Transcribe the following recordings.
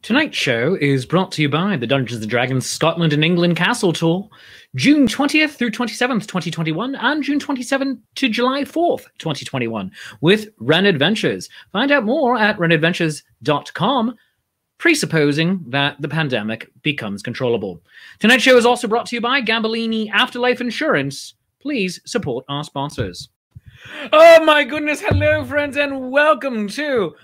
Tonight's show is brought to you by the Dungeons & Dragons Scotland and England Castle Tour, June 20th through 27th, 2021, and June 27th to July 4th, 2021, with Ren Adventures. Find out more at renadventures.com, presupposing that the pandemic becomes controllable. Tonight's show is also brought to you by Gambolini Afterlife Insurance. Please support our sponsors. Oh my goodness, hello friends, and welcome to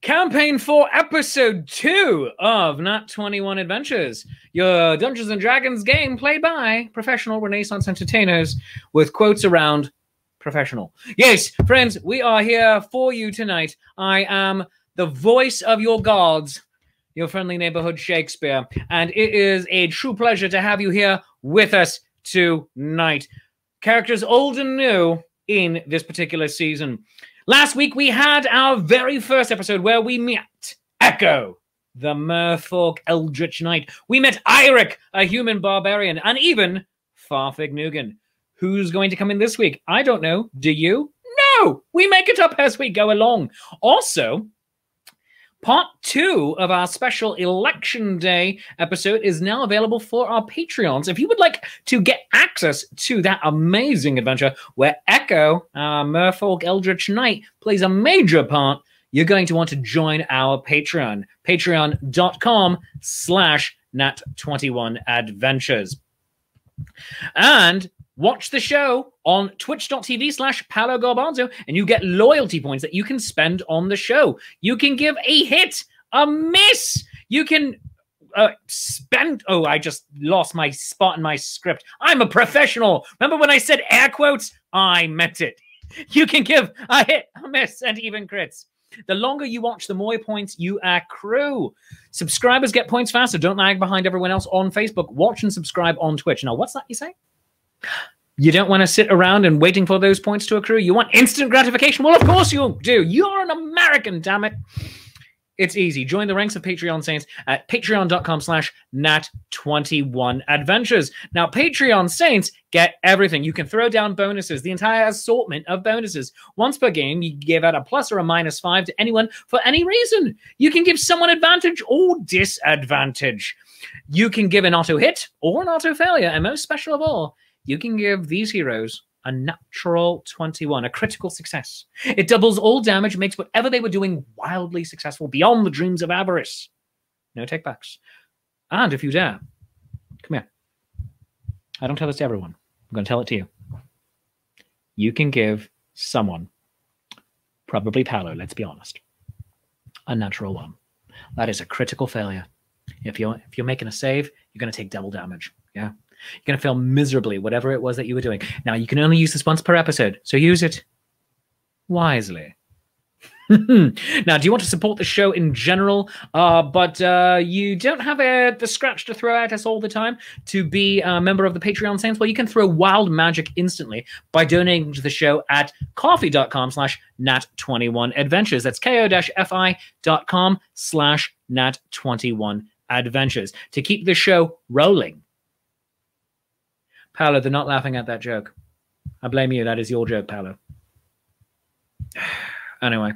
Campaign 4, Episode 2 of Nat21 Adventures, your Dungeons & Dragons game played by professional Renaissance entertainers with quotes around professional. Yes, friends, we are here for you tonight. I am the voice of your gods, your friendly neighborhood Shakespeare, and it is a true pleasure to have you here with us tonight. Characters old and new in this particular season. Last week, we had our very first episode where we met Echo, the Merfolk Eldritch Knight. We met Eirik, a human barbarian, and even Farfig Nugan. Who's going to come in this week? I don't know. Do you? No! We make it up as we go along. Also, Part 2 of our special Election Day episode is now available for our Patreons. If you would like to get access to that amazing adventure where Echo, our Merfolk Eldritch Knight, plays a major part, you're going to want to join our Patreon. Patreon.com/Nat21Adventures. And watch the show on twitch.tv/PaoloGarbanzo, and you get loyalty points that you can spend on the show. You can give a hit, a miss. You can spend... Oh, I just lost my spot in my script. I'm a professional. Remember when I said air quotes? I meant it. You can give a hit, a miss, and even crits. The longer you watch, the more points you accrue. Subscribers get points faster. Don't lag behind everyone else on Facebook. Watch and subscribe on Twitch. Now, what's that you say? You don't want to sit around and waiting for those points to accrue? You want instant gratification? Well, of course you do. You're an American, damn it. It's easy. Join the ranks of Patreon Saints at patreon.com/Nat21Adventures. Now, Patreon Saints get everything. You can throw down bonuses, the entire assortment of bonuses. Once per game, you give out a plus or a -5 to anyone for any reason. You can give someone advantage or disadvantage. You can give an auto hit or an auto failure. And most special of all, you can give these heroes a natural 21, a critical success. It doubles all damage, makes whatever they were doing wildly successful, beyond the dreams of avarice. No takebacks. And if you dare, come here. I don't tell this to everyone. I'm going to tell it to you. You can give someone, probably Paolo, let's be honest, a natural 1. That is a critical failure. If you're making a save, you're going to take double damage. Yeah. You're going to fail miserably, whatever it was that you were doing. Now, you can only use this once per episode, so use it wisely. Now, do you want to support the show in general, but you don't have the scratch to throw at us all the time to be a member of the Patreon Saints? Well, you can throw wild magic instantly by donating to the show at coffee.com/Nat21Adventures. That's ko-fi.com/Nat21Adventures to keep the show rolling. Paolo, they're not laughing at that joke. I blame you. That is your joke, Paolo. Anyway,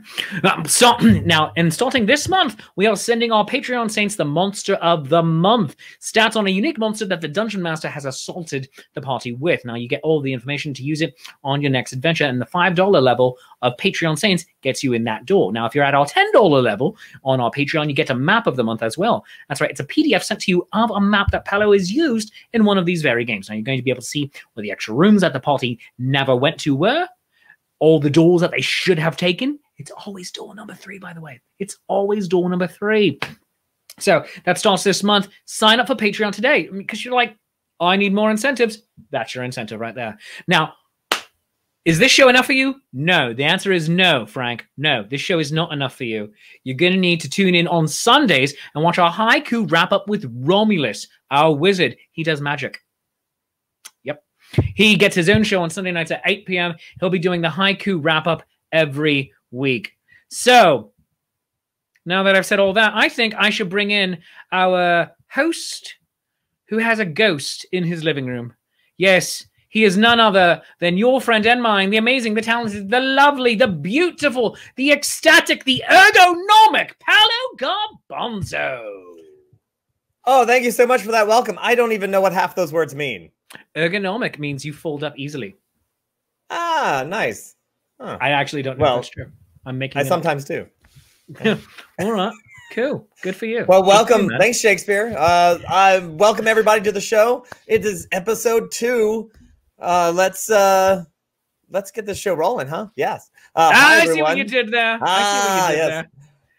now, and starting this month, we are sending our Patreon Saints the Monster of the Month. Stats on a unique monster that the Dungeon Master has assaulted the party with. Now, you get all the information to use it on your next adventure, and the $5 level of Patreon Saints gets you in that door. Now, if you're at our $10 level on our Patreon, you get a map of the month as well. That's right. It's a PDF sent to you of a map that Paolo has used in one of these very games. Now, you're going to be able to see where the extra rooms that the party never went to were, all the doors that they should have taken. It's always door number 3, by the way. It's always door number 3. So that starts this month. Sign up for Patreon today because you're like, oh, I need more incentives. That's your incentive right there. Now, is this show enough for you? No. The answer is no, Frank. No, this show is not enough for you. You're going to need to tune in on Sundays and watch our haiku wrap-up with Romulus, our wizard. He does magic. He gets his own show on Sunday nights at 8 p.m. He'll be doing the haiku wrap-up every week. So, now that I've said all that, I think I should bring in our host who has a ghost in his living room. Yes, He is none other than your friend and mine, the amazing, the talented, the lovely, the beautiful, the ecstatic, the ergonomic Paolo Garbanzo. Oh, thank you so much for that welcome. I don't even know what half those words mean. Ergonomic means you fold up easily. Ah, nice. Huh. I actually don't know if that's true. I'm making. I sometimes do. All right. Cool. Good for you. Well, welcome. Thanks, Shakespeare. I welcome everybody to the show. It is episode 2. Let's get this show rolling, huh? Yes. Hi, I see what you did there. There.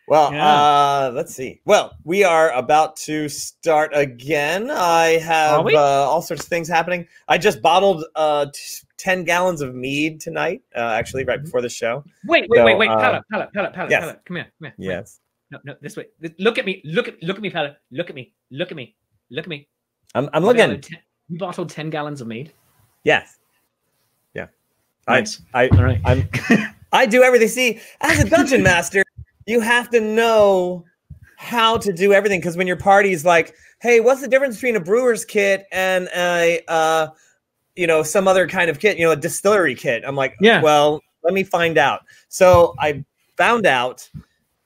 Well, let's see. Well, we are about to start again. I have all sorts of things happening. I just bottled 10 gallons of mead tonight, actually, right before the show. Wait. Paolo, yes. come here. Yes. No, this way. Look at me. Look at me, Paolo. Look at me. I'm looking. You bottled 10 gallons of mead? Yes. Yeah. Nice. All right. I do everything. See, as a dungeon master, you have to know how to do everything, because when your party's like, hey, what's the difference between a brewer's kit and a some other kind of kit, a distillery kit? I'm like, yeah, well, let me find out. So I found out.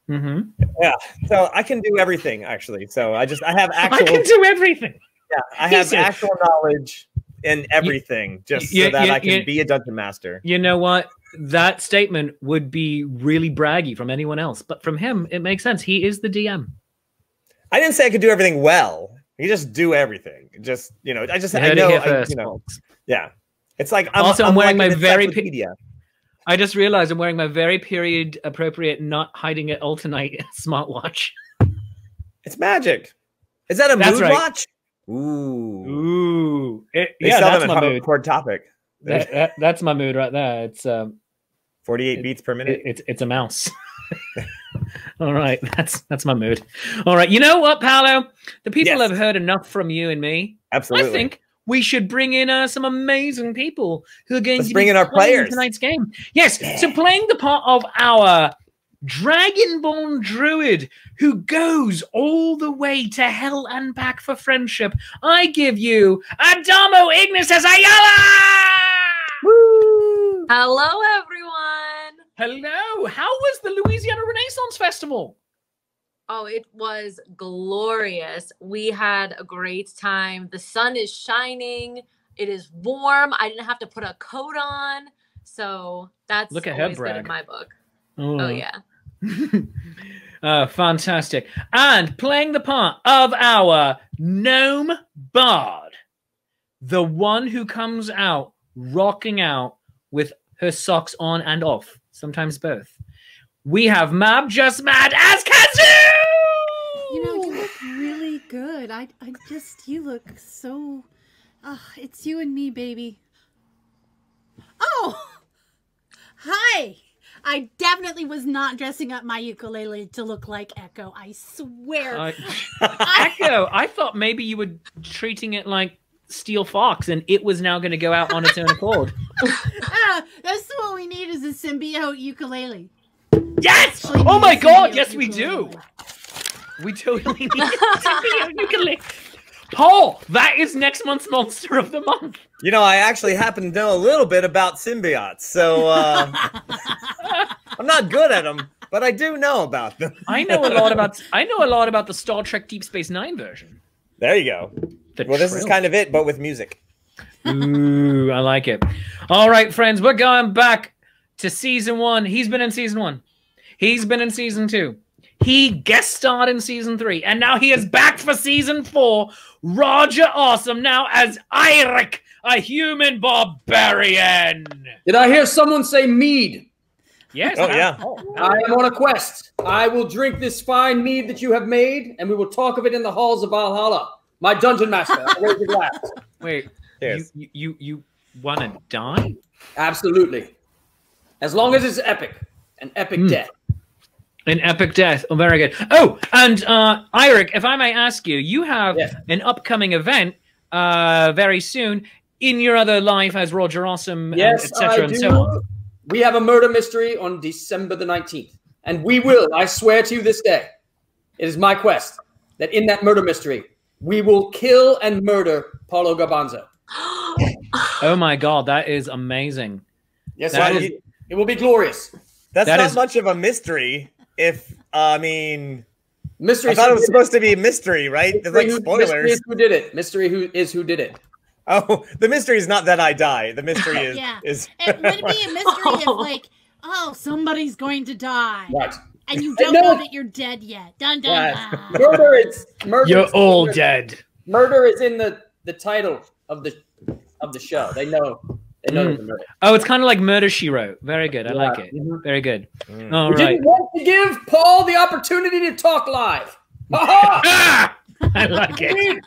Mm-hmm. Yeah. So I can do everything, actually. So I have actual. I can do everything. Yeah, I have actual knowledge in everything, so that I can be a dungeon master. You know what? That statement would be really braggy from anyone else, but from him, it makes sense. He is the DM. I didn't say I could do everything well. You just do everything. Just I know. Yeah, it's like I'm wearing my very. I just realized I'm wearing my very period appropriate, not hiding it all tonight smartwatch. It's magic. Is that a mood watch? Ooh. That's my mood. Topic. That's my mood right there. It's 48 beats per minute. It's a mouse. All right, that's my mood. All right, you know what, Paolo? The people have heard enough from you and me. Absolutely. I think we should bring in some amazing people who are going to bring in our players tonight's game. Yes, so playing the part of our Dragonborn druid who goes all the way to hell and back for friendship, I give you Adamo Ignis as Ayala! Woo! Hello, everyone. Hello. How was the Louisiana Renaissance Festival? Oh, it was glorious. We had a great time. The sun is shining. It is warm. I didn't have to put a coat on. So that's always good in my book. Oh yeah. Fantastic. And playing the part of our gnome bard, the one who comes out rocking out with her socks on and off, sometimes both, we have Mab Just Mad as Kazoo! You look really good. You look so... it's you and me, baby. Oh! Hi! I definitely was not dressing up my ukulele to look like Echo. I swear. Echo, I thought maybe you were treating it like Steel Fox and it was now going to go out on its own accord. That's what we need is a symbiote ukulele. Yes! Oh my god, yes we do. We totally need a symbiote ukulele. Paul, that is next month's Monster of the Month. I actually happen to know a little bit about symbiotes, so I'm not good at them, but I do know about them. I know a lot about the Star Trek Deep Space Nine version. There you go. This is kind of it, but with music. Ooh, I like it. All right, friends, we're going back to season 1. He's been in season 1. He's been in season 2. He guest starred in season 3, and now he is back for season 4. Roger Awesome now as Eirik, a human barbarian. Did I hear someone say mead? Yes. Oh, yeah. I am on a quest. I will drink this fine mead that you have made, and we will talk of it in the halls of Valhalla. My dungeon master. Raise your glass. Wait, you want to die? Absolutely. As long as it's epic. An epic death. An epic death. Oh, very good. Oh, and Eirik, if I may ask you, you have an upcoming event very soon in your other life as Roger Awesome, etc. and so on. We have a murder mystery on December the 19th. And we will, I swear to you this day, it is my quest that in that murder mystery, we will kill and murder Paolo Garbanzo. Oh my God, that is amazing. Yes, That it is. It will be glorious. That's That not is- much of a mystery. If I mean, Mystery. I thought it was supposed to be a mystery, right? There's like Mystery spoilers. is who did it. Mystery who did it. Oh, the mystery is not that I die. The mystery is Yeah. is It would be a mystery if, like, oh, somebody's going to die, Right. and you don't know that you're dead yet. Dun dun Right. dun. Murder is murder. You're is- all dead. Murder is in the title of the show. They know. They know the murder. Oh, it's kind of like Murder, She Wrote. Very good. I like it. Mhm. Very good. Mm. All We right. didn't want to give Paul the opportunity to talk live. Ha-ha! Ah! I like it.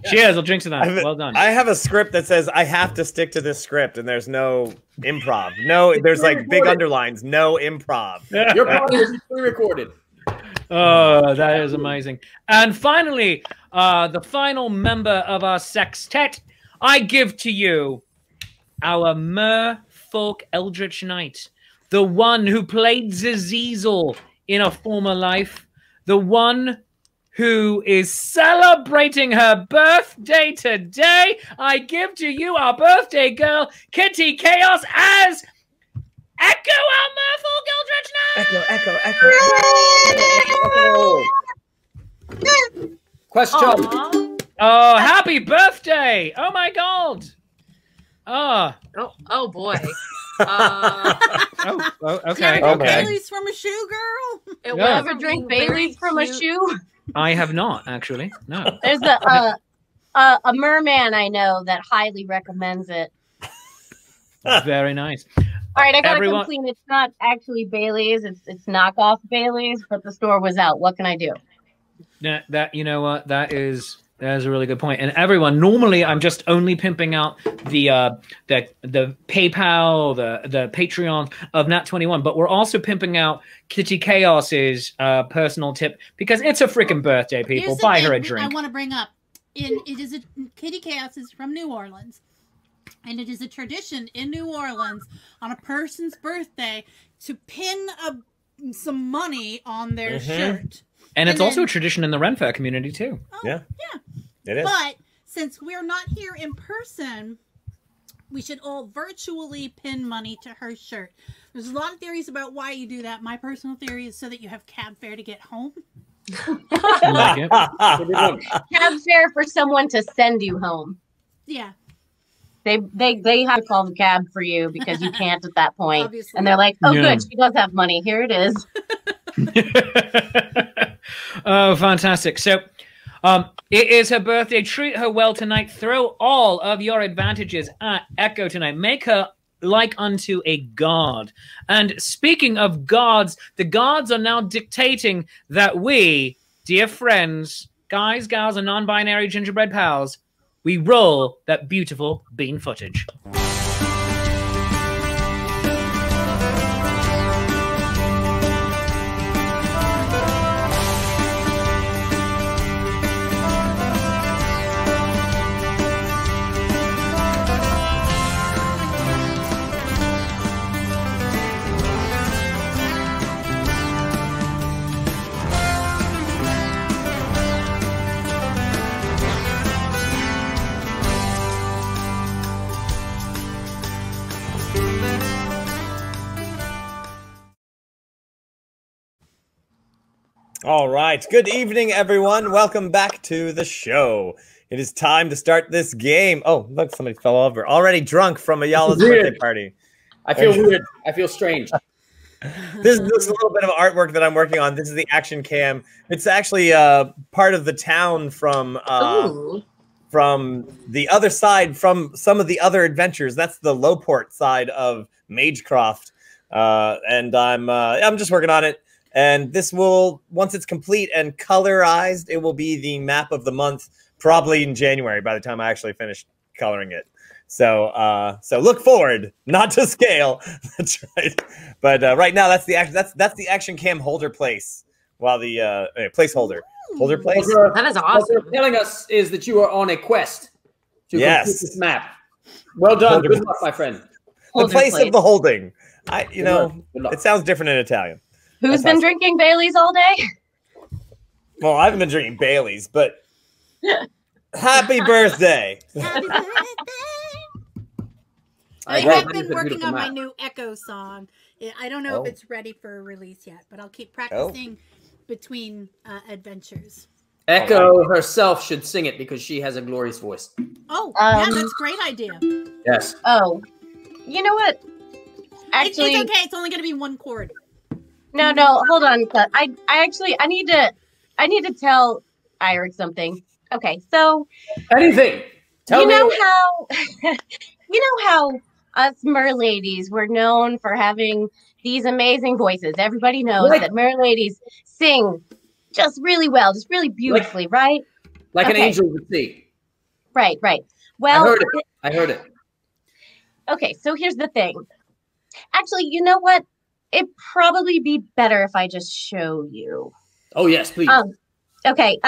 Cheers. I'll drink to that. Well done. I have a script that says I have to stick to this script, and there's no improv. No, there's like big underlines. No improv. Your part will be pre-recorded. Oh, that is amazing. And finally, the final member of our sextet, I give to you our merfolk eldritch knight, the one who played Zazezel in a former life, the one who is celebrating her birthday today. I give to you our birthday girl, Kitty Chaos, as Echo, our merfolk eldritch knight. Echo. Question. Aw. Oh, happy birthday! Oh my God! Oh, Oh boy. oh, okay, Oh, okay. man. Bailey's from a shoe girl. It Yeah. was Ever drink very Bailey's from a cute. shoe? I have not actually. No. There's a merman I know that highly recommends it. Very nice. All right, I gotta Everyone- come clean. It's not actually Bailey's. It's knockoff Bailey's, but the store was out. What can I do? That you know what? That's a really good point. And everyone, normally I'm just only pimping out the PayPal, the Patreon of Nat21, but we're also pimping out Kitty Chaos's personal tip because it's a freaking birthday. People, Here's the buy thing her a I drink. want to bring up. Kitty Chaos is from New Orleans, and it is a tradition in New Orleans on a person's birthday to pin some money on their Mhm. shirt. And it's and also then- a tradition in the Ren Fair community too. Oh, Yeah. It is. But since we're not here in person, we should all virtually pin money to her shirt. There's a lot of theories about why you do that. My personal theory is so that you have cab fare to get home. I like it. Cab fare for someone to send you home. Yeah, They have to call the cab for you because you can't at that point. obviously. And they're like, oh, Yeah. good, she does have money. Here it is. Oh, fantastic. So it is her birthday. Treat her well tonight. Throw all of your advantages at Echo tonight. Make her like unto a god. And speaking of gods, the gods are now dictating that we, dear friends, guys, gals, and non-binary gingerbread pals, we roll that beautiful bean footage. All right. Good evening, everyone. Welcome back to the show. It is time to start this game. Oh, look, somebody fell over. Already drunk from Ayala's Weird. birthday party. I feel weird. I feel strange. This is a little bit of artwork that I'm working on. This is the action cam. It's actually part of the town from Ooh. the other side, from some of the other adventures. That's the Lowport side of Magecroft, and I'm just working on it. And this will, once it's complete and colorized, it will be the map of the month, probably in January by the time I actually finish coloring it. So look forward, not to scale. That's right. But right now, that's the action cam holder place. While the placeholder holder place. That is What awesome. they're telling us is that you are on a quest to Yes. complete this map. Well done. Holder Good place. luck, my friend. The Holder place place. of the holding. Good luck. Good luck. It sounds different in Italian. Who's That's been awesome. drinking Bailey's all day? Well, I haven't been drinking Bailey's, but happy birthday. Happy birthday. I agree. have That been is a working beautiful on my map. new Echo song. I don't know Oh. if it's ready for release yet, but I'll keep practicing between adventures. Echo herself should sing it because she has a glorious voice. Oh, yeah, Um, that's a great idea. Yes. Oh, you know what? Actually, It's okay. It's only going to be one chord. no, hold on. I need to tell Eric something. Okay, so Anything. Tell you me. know how you know how us merladies were known for having these amazing voices. Everybody knows Right. that merladies sing just really well, just really beautifully, right? Like an Okay. angel would see. Right. I Well, heard it. okay, so here's the thing. Actually, you know what? It'd probably be better if I just show you. Oh yes, please. Okay.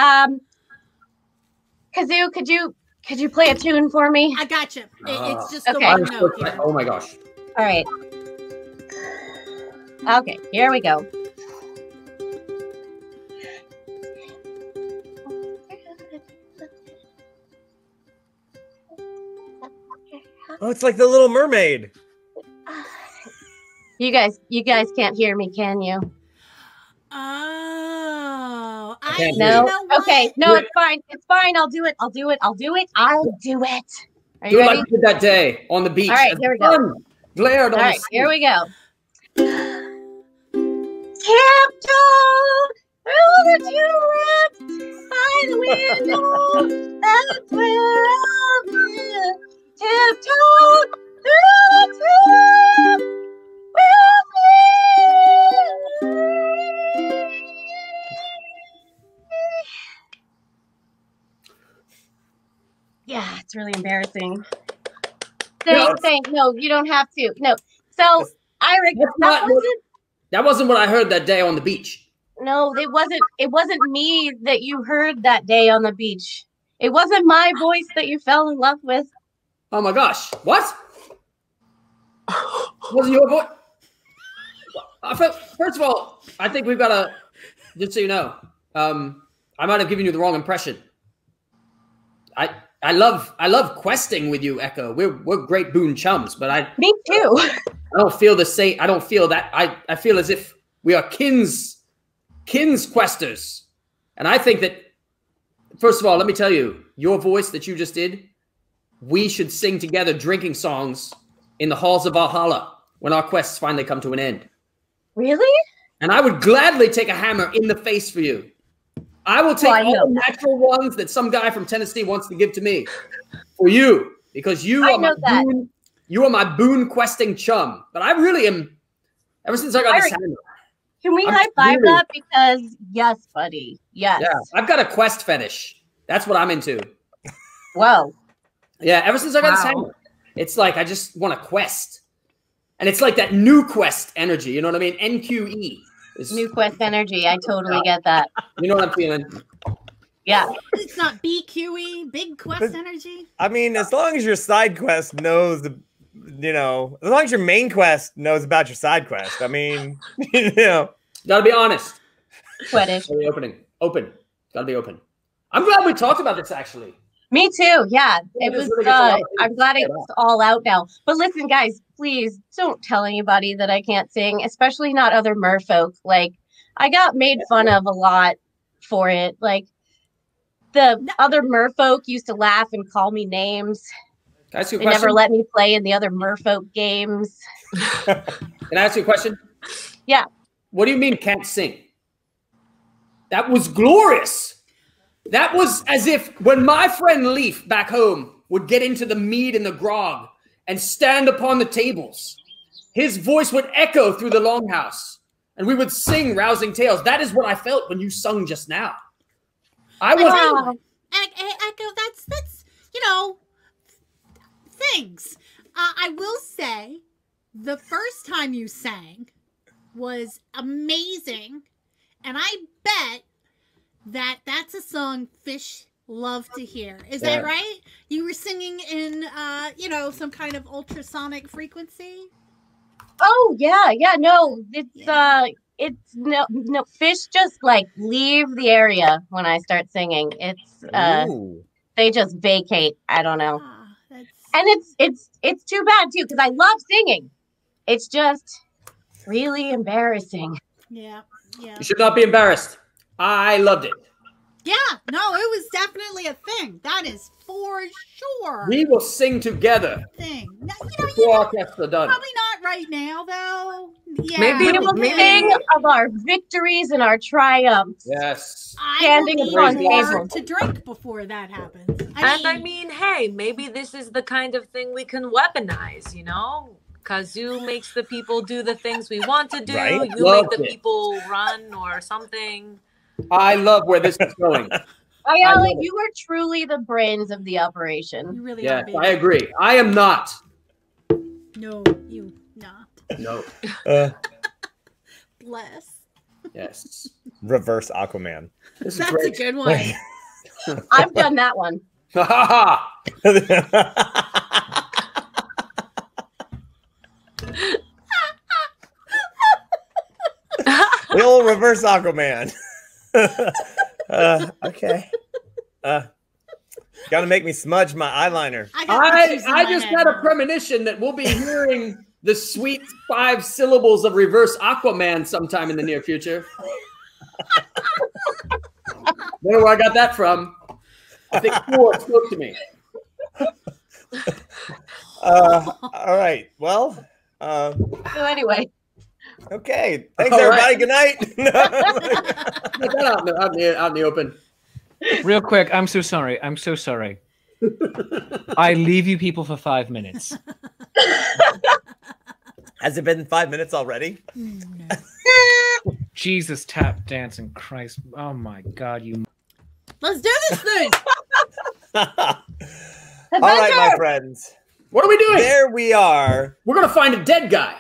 Kazoo, could you play a tune for me? I got you. It's just Okay. the I'm one so note excited. here. Oh my gosh. All right. Okay, here we go. Oh, it's like the Little Mermaid. You guys can't hear me, can you? Oh, can't No. you know what? Okay. No, it's fine. It's fine. I'll do it. I'll do it. Are Do you it ready? like we did that day on the beach. All right, as here we the go. sun glared All on right, the sea. here we go. Tiptoe through the tulips by the window. That's where I'll be. Tiptoe through the tulips with me. Yeah, it's really embarrassing. No, you don't have to. No. So, Eric, That wasn't what I heard that day on the beach. No, it wasn't me that you heard that day on the beach. It wasn't my voice that you fell in love with. Oh my gosh. What? Wasn't your voice? First of all, I think we've got to, just so you know, I might have given you the wrong impression. I love questing with you, Echo. We're great boon chums, but Me too. I don't feel the same. I don't feel that. I feel as if we are kins questers. And I think that, first of all, let me tell you, your voice that you just did, we should sing together drinking songs in the halls of Valhalla when our quests finally come to an end. Really? And I would gladly take a hammer in the face for you. I will take all the natural ones that some guy from Tennessee wants to give to me for you, because you are my boon questing chum. But I really am, ever since I got this hammer. Can we high five that? Because yes, buddy. Yes. Yeah, I've got a quest fetish. That's what I'm into. Whoa. Yeah, ever since I got this hammer, it's like I just want to quest. And it's like that new quest energy. You know what I mean? NQE. New quest energy. I totally get that. You know what I'm feeling? Yeah. It's not BQE, big quest energy. I mean, as long as your side quest knows as long as your main quest knows about your side quest. I mean, Gotta be honest. Quetish. Gotta be open. Gotta be open. I'm glad we talked about this actually. Me too. Yeah. It was Really I'm glad it's all out now. But listen, guys, please don't tell anybody that I can't sing, especially not other merfolk. Like, I got made fun of a lot for it. Like, the other merfolk used to laugh and call me names. Can I ask you a They question? never let me play in the other merfolk games. Can I ask you a question? Yeah. What do you mean can't sing? That was glorious. That was as if when my friend Leaf back home would get into the mead and the grog and stand upon the tables, his voice would echo through the longhouse and we would sing rousing tales. That is what I felt when you sung just now. I was Echo, that's things. I will say the first time you sang was amazing, and I bet that's a song fish love to hear. Is that right? You were singing in some kind of ultrasonic frequency? Oh yeah, no, it's no fish just like leave the area when I start singing. It's they just vacate. I don't know. And it's too bad too, because I love singing. It's just really embarrassing. Yeah. You should not be embarrassed. I loved it. Yeah, no, it was definitely a thing. That is for sure. We will sing together. Thing. No, Before our guests are done. probably not right now, though. Yeah, Maybe We will sing of our victories and our triumphs. Yes. Standing I will upon need more table. to drink before that happens. I mean, hey, maybe this is the kind of thing we can weaponize, you know? Kazoo makes the people do the things we want to do. Right? You Loved make the it. people run or something. I love where this is going. Ayala, it. you are truly the brains of the operation. You really Yes, are. Baby. I agree. I am not. No, you not. No. Bless. Yes. Reverse Aquaman. This is That's great. a good one. I've done that one. Ha ha ha. We'll reverse Aquaman. Okay. Gotta make me smudge my eyeliner. I just had a premonition that we'll be hearing the sweet 5 syllables of reverse Aquaman sometime in the near future. Don't know where I got that from. I think Ford spoke to me. All right. Well, So anyway, okay. Thanks, All everybody. right. Good night. Get that out in the open. Real quick, I'm so sorry. I'm so sorry. I leave you people for 5 minutes. Has it been 5 minutes already? Jesus, tap dancing, Christ. Oh my God, you. Let's do this thing. All right, my friends. What are we doing? There we are. We're going to find a dead guy.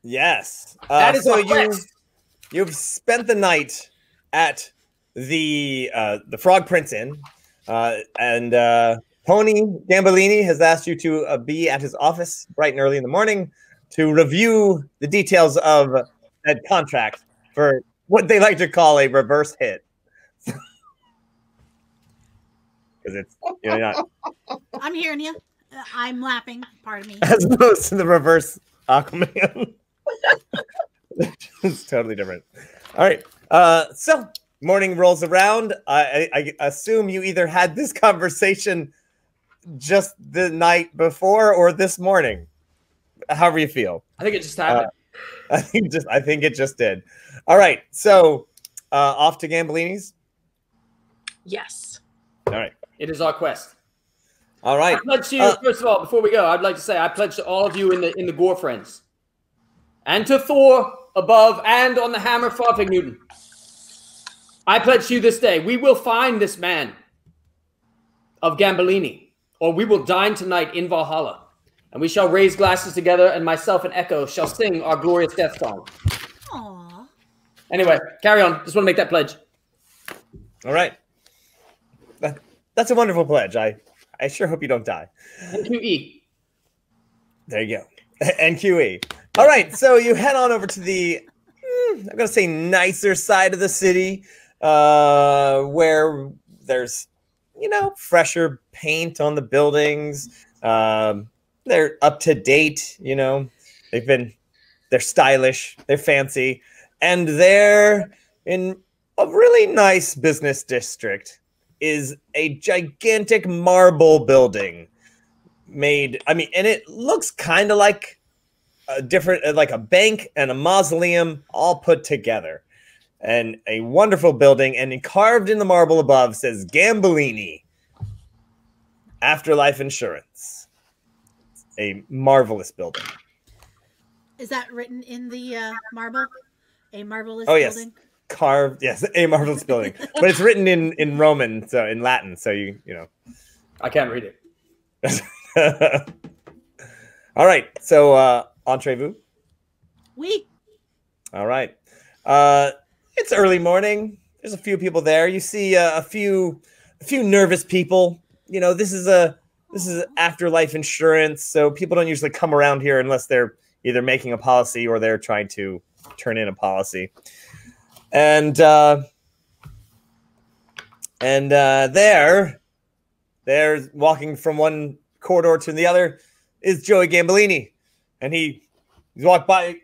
Yes. That is so our quest. you've spent the night at the Frog Prince Inn, and Pony Gambolini has asked you to be at his office bright and early in the morning to review the details of that contract for what they like to call a reverse hit. Because it's not I'm hearing you. I'm laughing. Pardon me. as opposed to the reverse Aquaman. It's totally different. All right. So morning rolls around. I assume you either had this conversation just the night before or this morning. However you feel. I think it just happened. I think it just did. All right. So off to Gambolini's. Yes. All right. It is our quest. All right. I pledge to you, first of all, before we go, I'd like to say I pledge to all of you in the Gorefriends, and to Thor above and on the hammer Farfig Newton. I pledge to you this day, we will find this man of Gambolini, or we will dine tonight in Valhalla, and we shall raise glasses together, and myself and Echo shall sing our glorious death song. Aw. Anyway, carry on. Just want to make that pledge. All right. That's a wonderful pledge. I sure hope you don't die. NQE. There you go. NQE. All right. So you head on over to the, I'm going to say nicer side of the city, where there's, fresher paint on the buildings. They're up to date, they're stylish, they're fancy, and they're in a really nice business district. Is a gigantic marble building made, and it looks kind of like a different, like a bank and a mausoleum all put together, and a wonderful building, and carved in the marble above says Gambolini Afterlife Insurance. A marvelous building. Is that written in the marble? A marvelous Yes. building? Carved, yes, a marvelous building, but it's written in Roman, so in Latin, so you know. I can't read it. All right, so entrez-vous. Oui. All right, it's early morning. There's a few people there. You see a few nervous people. This is Afterlife Insurance, so people don't usually come around here unless they're either making a policy or they're trying to turn in a policy. And they're walking from one corridor to the other is Joey Gambolini. And he's walked by,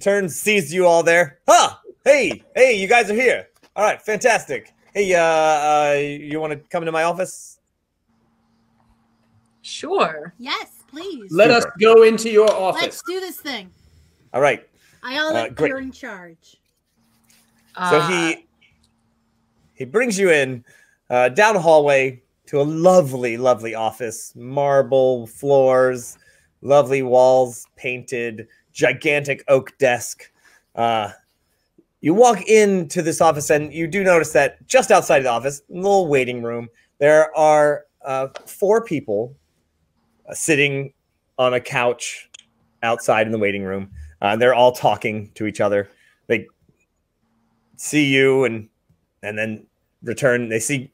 turns, sees you all there. Huh! Hey, you guys are here. All right, fantastic. Hey, you want to come into my office? Sure. Yes, please. Let us go into your office. Let's do this thing. All right. I'll let great. you're in charge. So he brings you in down a hallway to a lovely, lovely office. Marble floors, lovely walls, painted, gigantic oak desk. You walk into this office and you do notice that just outside of the office, a little waiting room, there are 4 people sitting on a couch outside in the waiting room. They're all talking to each other. They see you and then return. They see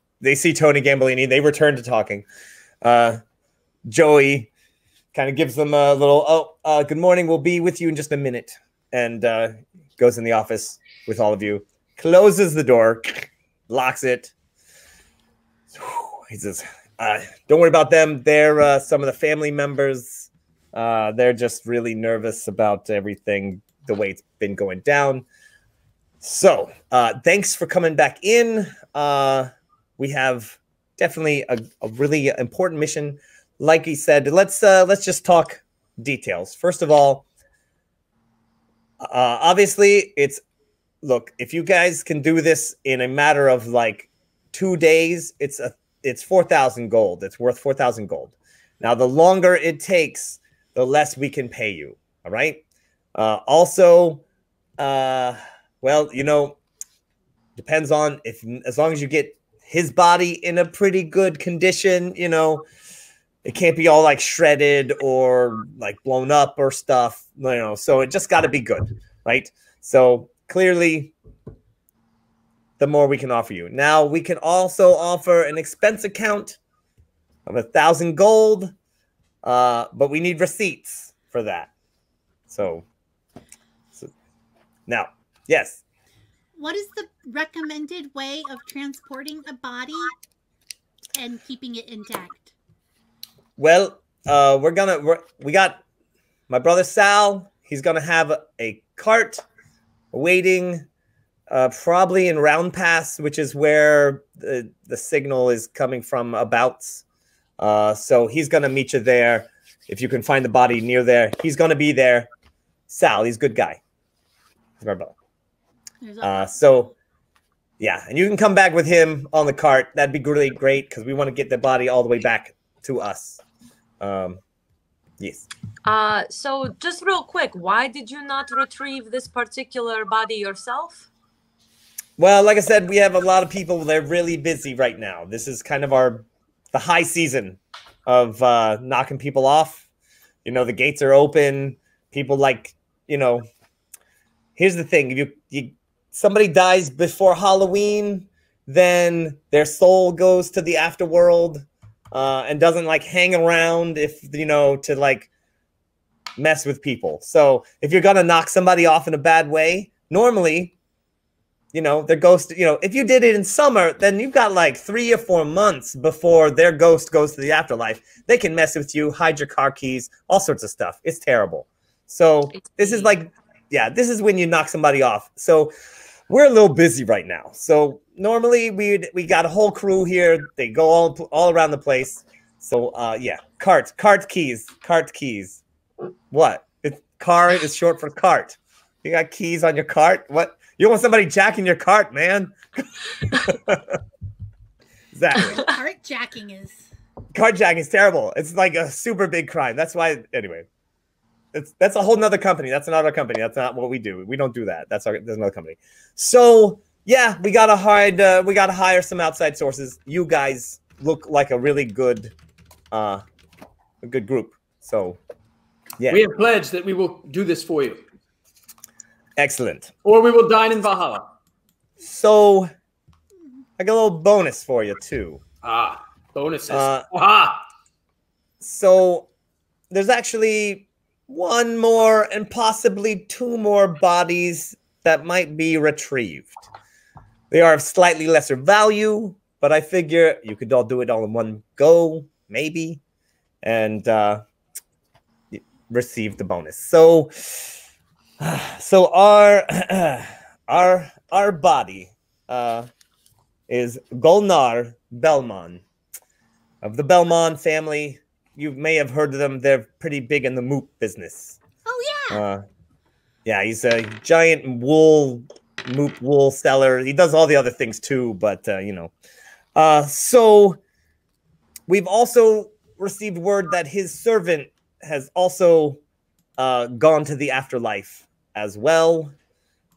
Tony Gambolini. They return to talking. Joey kind of gives them a little, good morning. We'll be with you in just a minute. And goes in the office with all of you, closes the door, locks it. He says, don't worry about them. They're some of the family members. They're just really nervous about everything, the way it's been going down. So thanks for coming back in. We have definitely a really important mission. Like he said, let's just talk details. First of all, obviously, look, if you guys can do this in a matter of like 2 days, it's 4,000 gold. It's worth 4,000 gold. Now, the longer it takes, the less we can pay you. All right. Also, well, depends on as long as you get his body in a pretty good condition, it can't be all like shredded or like blown up or stuff, so it just got to be good, right? So clearly the more we can offer you. Now we can also offer an expense account of 1,000 gold, but we need receipts for that. So now, yes. What is the recommended way of transporting a body and keeping it intact? Well, we got my brother Sal. He's gonna have a cart waiting, probably in Round Pass, which is where the signal is coming from abouts. So he's gonna meet you there. If you can find the body near there, he's gonna be there. Sal, he's a good guy. He's my brother. So yeah, and you can come back with him on the cart. That'd be really great because we want to get the body all the way back to us. Yes. So just real quick, why did you not retrieve this particular body yourself? Well, like I said, we have a lot of people. They're really busy right now. This is kind of the high season of knocking people off. The gates are open. People here's the thing. If somebody dies before Halloween, then their soul goes to the afterworld. And doesn't hang around to mess with people. So if you're gonna knock somebody off in a bad way, normally, their ghost. If you did it in summer, then you've got 3 or 4 months before their ghost goes to the afterlife. They can mess with you, hide your car keys, all sorts of stuff. It's terrible. So this is this is when you knock somebody off. So we're a little busy right now. So normally we got a whole crew here. They go all around the place. So yeah, cart keys. What? Car is short for cart. You got keys on your cart? What? You don't want somebody jacking your cart, man? Exactly. Cart jacking is terrible. It's like a super big crime. That's why. Anyway, that's a whole nother company. That's another company. That's not what we do. We don't do that. There's another company. So yeah, we gotta hire some outside sources. You guys look like a really good group. So yeah, we have pledged that we will do this for you. Excellent. Or we will dine in Valhalla. So I got a little bonus for you too. Bonuses. So there's actually 1 more and possibly 2 more bodies that might be retrieved. They are of slightly lesser value, but I figure you could all do it all in one go, maybe. and receive the bonus. So our body is Golnar Belmont of the Belmont family. You may have heard of them. They're pretty big in the moop business. Oh yeah. Yeah, he's a giant moop wool seller. He does all the other things too, but so we've also received word that his servant has also gone to the afterlife as well.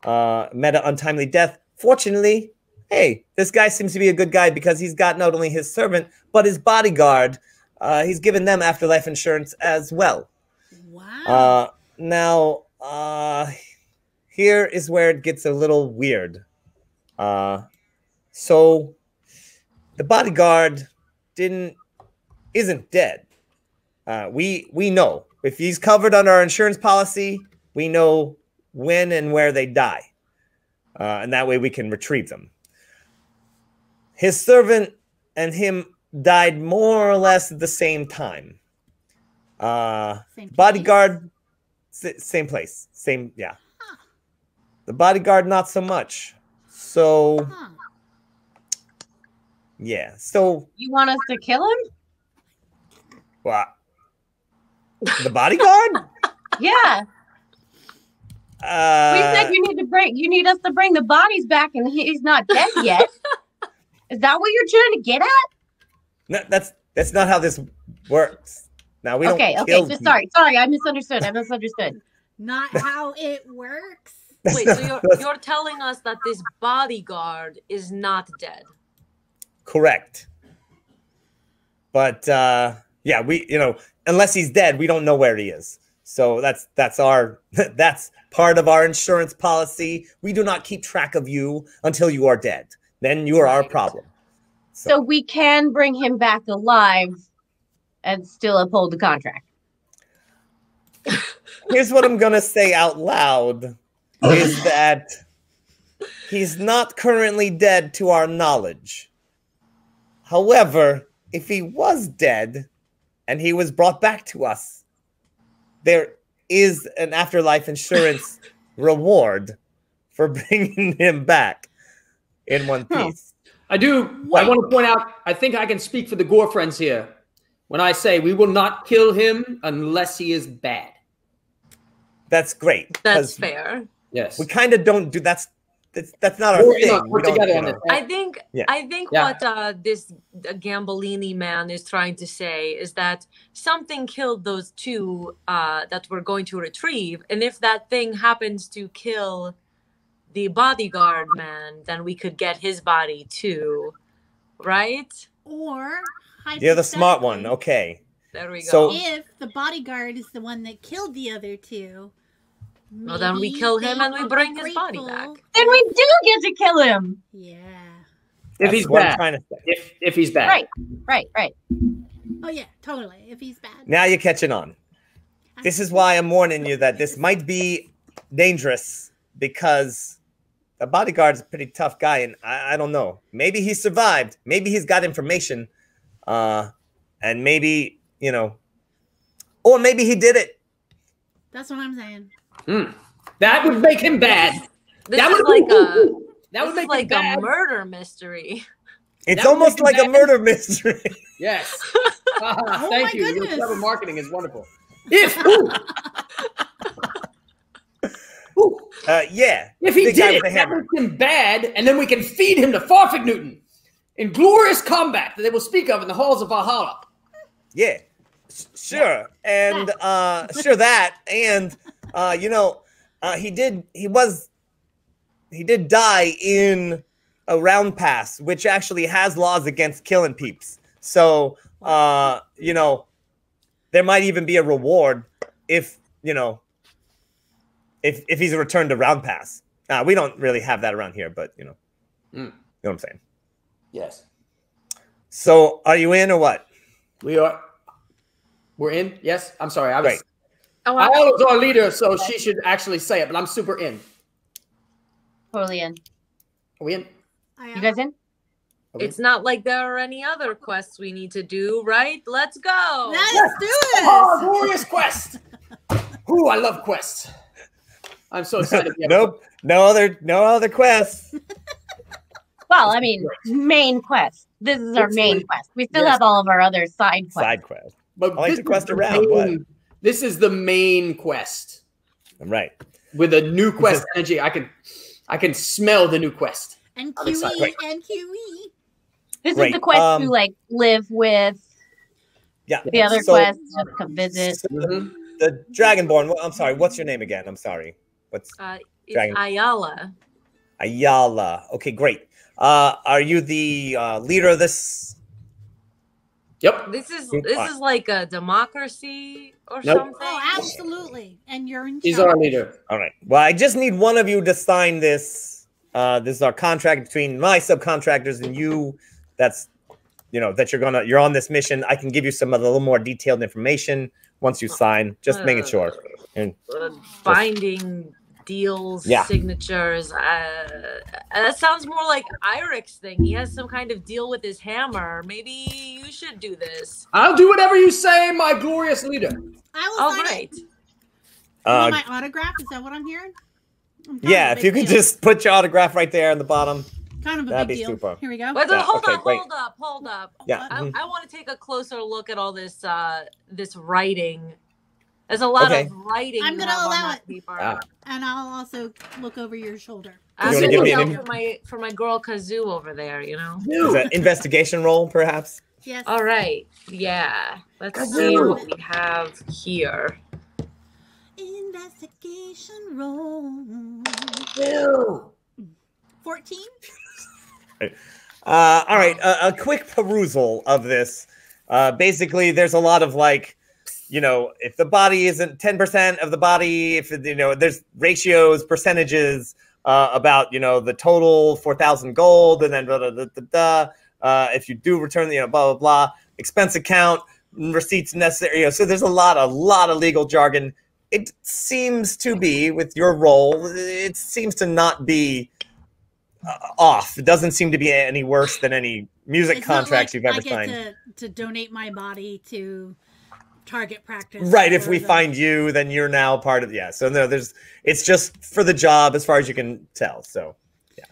Met an untimely death. Fortunately, hey, this guy seems to be a good guy because he's got not only his servant, but his bodyguard. He's given them afterlife insurance as well. Wow. Now, here is where it gets a little weird. So the bodyguard isn't dead. We know if he's covered under our insurance policy, we know when and where they die. And that way we can retrieve them. His servant and him died more or less at the same time. Bodyguard, same place. Same, yeah. Huh. The bodyguard, not so much. So, yeah. So, You want us to kill him? what? The bodyguard? Yeah. We said you need us to bring the bodies back, and he's not dead yet. Is that what you're trying to get at? No, that's not how this works. Now we don't. Okay. Just sorry. I misunderstood. Not how it works. Wait, so you're telling us that this bodyguard is not dead? Correct. But yeah, unless he's dead, we don't know where he is. So that's part of our insurance policy. We do not keep track of you until you are dead. Then you are our problem. So we can bring him back alive and still uphold the contract. Here's what I'm gonna say out loud is that he's not currently dead to our knowledge. However, if he was dead and he was brought back to us, there is an afterlife insurance reward for bringing him back in one piece. I want to point out, I think I can speak for the Gorefriends here when I say we will not kill him unless he is bad. That's great. That's fair. Yes. We kind of don't do that's not our thing. We're together on this. I think what this Gambolini man is trying to say is that something killed those two that we're going to retrieve, and if that thing happens to kill the bodyguard man, then we could get his body too, right? Or you're the smart one. Okay. There we go. So if the bodyguard is the one that killed the other two, well, then we kill him and we bring his body back. Then we do get to kill him. Yeah. If he's bad. If he's bad. Right. Oh yeah, totally. If he's bad. Now you're catching on. This is why I'm warning you that this might be dangerous because the bodyguard's a pretty tough guy, and I don't know. Maybe he survived. Maybe he's got information, and maybe or maybe he did it. That's what I'm saying. That would make him bad. This is like a murder mystery. It's almost like a murder mystery. Yes. Oh Thank you. goodness. Your clever marketing is wonderful. If he did it, that makes him bad, and then we can feed him to Farfig Newton in glorious combat that they will speak of in the halls of Valhalla. Yeah, sure, and sure that, and he did die in a round pass, which actually has laws against killing peeps. So there might even be a reward if he's returned to round pass. We don't really have that around here, but you know what I'm saying. Yes. So are you in or what? We're in. Yes. I'm sorry. I was. Right. Oh, I was our leader, so she should actually say it. But I'm super in. Totally in. Are we in? You guys in? It's not like there are any other quests we need to do, right? Let's go. Let's do this. Oh, glorious quest! Ooh, I love quests. I'm so excited. Nope, no other quests. Well, I mean, main quest. This is our main quest. We still have all of our other side quests. Side quest. But I like to quest around. What? This is the main quest. Right. With a new quest energy, I can smell the new quest. And QE and QE. This is the quest to like live with. Yeah. The other quest just come visit. The Dragonborn. I'm sorry. What's your name again? I'm sorry. What's it's Ayala. Ayala. Okay, great. Are you the leader of this? Yep. This is like a democracy or Nope. something. Oh, absolutely. And you're in charge. He's our leader. All right. Well, I just need one of you to sign this. This is our contract between my subcontractors and you. That's, that you're on this mission. I can give you some of the little more detailed information once you sign. Just making sure. And binding deals, signatures. That sounds more like Irik's thing. He has some kind of deal with his hammer. Maybe you should do this. I'll do whatever you say, my glorious leader. I will sign great. it. You want my autograph? Is that what I'm hearing? Yeah, if you could just put your autograph right there on the bottom. Kind of a that'd big be deal. super. Here we go. Wait, hold up. Yeah. I want to take a closer look at all this this writing. There's a lot of writing. I'm going to allow it. Paper. And I'll also look over your shoulder. I'm You wanna going give to me help for my girl Kazoo over there, Is an investigation roll, perhaps? Yes. All right. Yeah. Let's see what we have here. Investigation roll. 14. All right. A quick perusal of this. Basically, there's a lot of if the body isn't 10% of the body, if there's ratios, percentages about the total 4,000 gold, and then if you do return blah blah blah, expense account, receipts necessary. So there's a lot of legal jargon. It seems to be with your role. It seems to not be off. It doesn't seem to be any worse than any music contracts you've ever signed. I get to donate my body to target practice. Right. If we find you, then you're now part of So no, it's just for the job as far as you can tell. So yeah.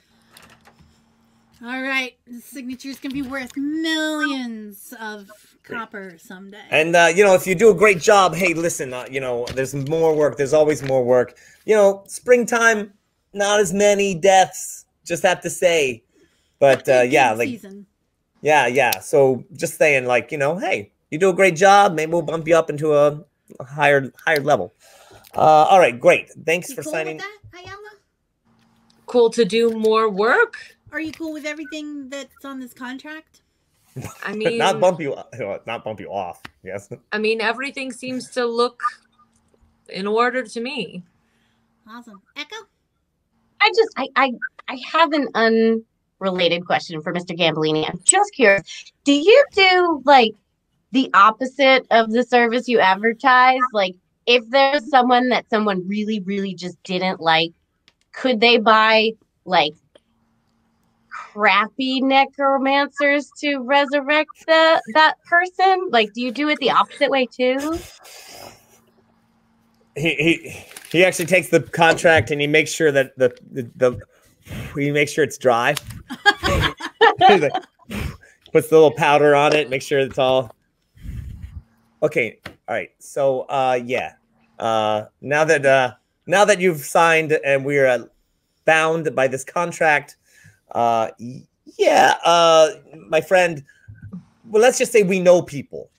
All right. The signatures can be worth millions of copper someday. And if you do a great job, hey, listen, there's more work. There's always more work. Springtime, not as many deaths. Just have to say, but season. Yeah. So just saying, hey, you do a great job. Maybe we'll bump you up into a higher level. All right, great. Thanks for signing. With that, Ayala? Cool to do more work. Are you cool with everything that's on this contract? I mean, not bump you off. Yes. I mean, everything seems to look in order to me. Awesome. Echo? I have an unrelated question for Mr. Gambolini. I'm just curious. Do you do the opposite of the service you advertise? If there's someone that someone really, really just didn't like, could they buy crappy necromancers to resurrect that person? Do you do it the opposite way too? He actually takes the contract and he makes sure that he makes sure it's dry. Puts the little powder on it, make sure it's all okay. All right. So now that you've signed and we are bound by this contract, my friend. Well, let's just say we know people.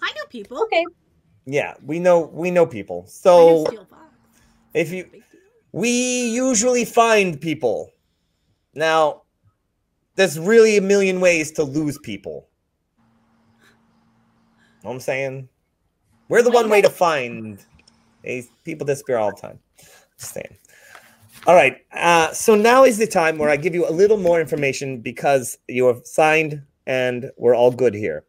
I know people. Okay. Yeah, we know people. So we usually find people. Now, there's really a million ways to lose people. Know what I'm saying? We're the one way to find. People disappear all the time. Just saying. All right. So now is the time where I give you a little more information because you have signed and we're all good here.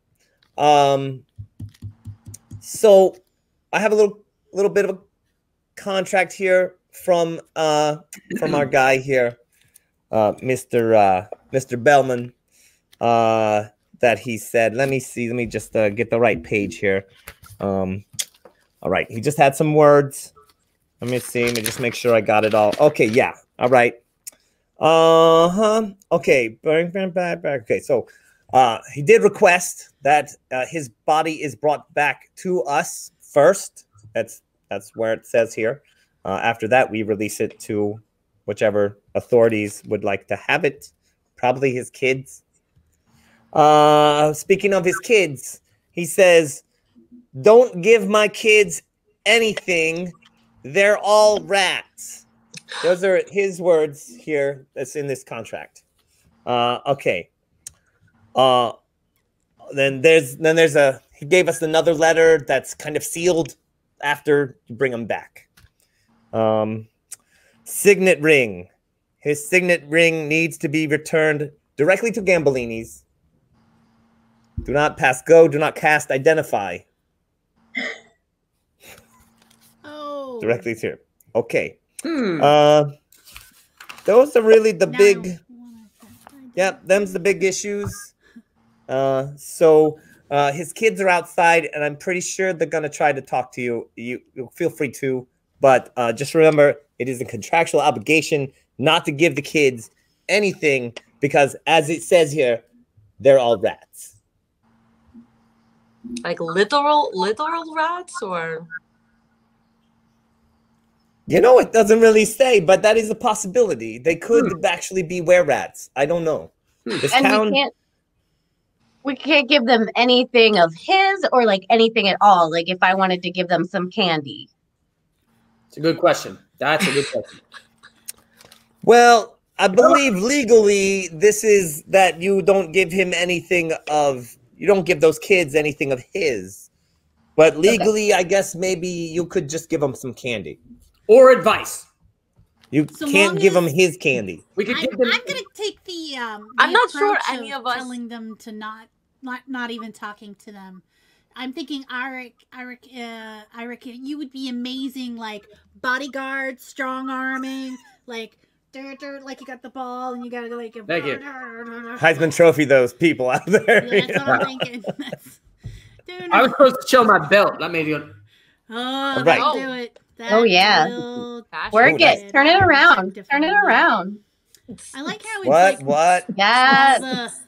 So I have a little bit of a contract here from our guy here. Mr. Bellman, that he said. Let me see. Let me just get the right page here. All right. He just had some words. Let me see. Let me just make sure I got it all. Okay. Yeah. All right. Okay. Okay. So, he did request that his body is brought back to us first. That's where it says here. After that, we release it to whichever authorities would like to have it. Probably his kids. Speaking of his kids, he says, "Don't give my kids anything. They're all rats." Those are his words here. That's in this contract. Okay. Then he gave us another letter that's kind of sealed after you bring him back. Signet ring. His signet ring needs to be returned directly to Gambolini's. Do not pass go. Do not cast identify. Oh. Directly to. Okay. Those are really the big. Yeah, them's the big issues. So his kids are outside, and I'm pretty sure they're gonna try to talk to you. You feel free to, but just remember, it is a contractual obligation not to give the kids anything because, as it says here, they're all rats. Like literal rats, or it doesn't really say, but that is a possibility. They could actually be were-rats. I don't know. This And town. we can't give them anything of his or like anything at all. Like if I wanted to give them some candy. It's a good question. That's a good question. Well, I believe legally this is that you don't give him anything of, you don't give those kids anything of his. But legally, I guess maybe you could just give them some candy. Or advice. You can't give them his candy. We could give them. I'm gonna take the. I'm not sure approach any of us telling them to not even talking to them. I'm thinking, Eric, you would be amazing, like bodyguard, strong arming, like like you got the ball and you gotta go like. Thank you. Heisman Trophy those people out there. Yeah, that's what I'm thinking. I was supposed to show my belt. That made you. Oh, Right. that'll do it. Oh, yeah. Work it. Turn it around. Turn it around. I like how it's What? Yes.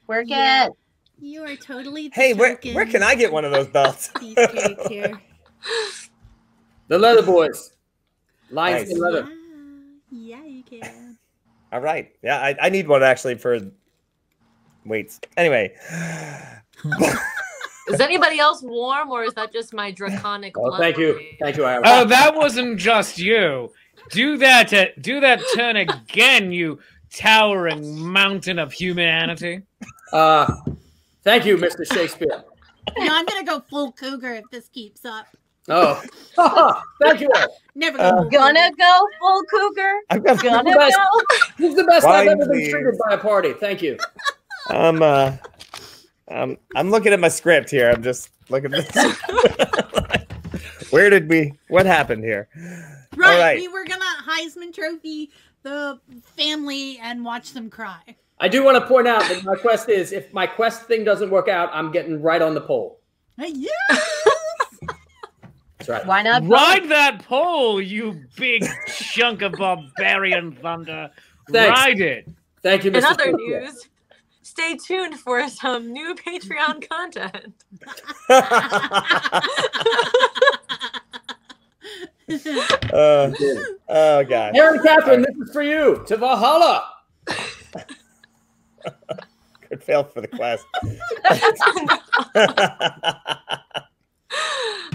Work it. You are totally. Hey, where can I get one of those belts? Cheesecake here. The leather boys. Lions Nice. in leather. Yeah, you can. All right. Yeah, I need one actually for weights. Anyway. Is anybody else warm, or is that just my draconic blood? Thank you. Thank you, Ira. Oh, that wasn't just you. Do that turn again, you towering mountain of humanity. Thank you, Mr. Shakespeare. I'm gonna go full cougar if this keeps up. Oh, thank you. Never go. Gonna go full cougar. I've got Gonna the best. go. This is the best I've ever been Finally. treated by a party. Thank you. I'm looking at my script here. I'm just looking at this. What happened here? Right, All right. we were gonna Heisman Trophy the family and watch them cry. I do want to point out that my quest is, if my quest thing doesn't work out, I'm getting right on the pole. Yeah. That's right. Why not? Ride that pole, you big chunk of barbarian thunder. Thanks. Ride it. Thank you, Mr. In other Shakespeare. news, stay tuned for some new Patreon content. Oh god. Aaron Catherine, this is for you. To Valhalla. Could fail for the quest.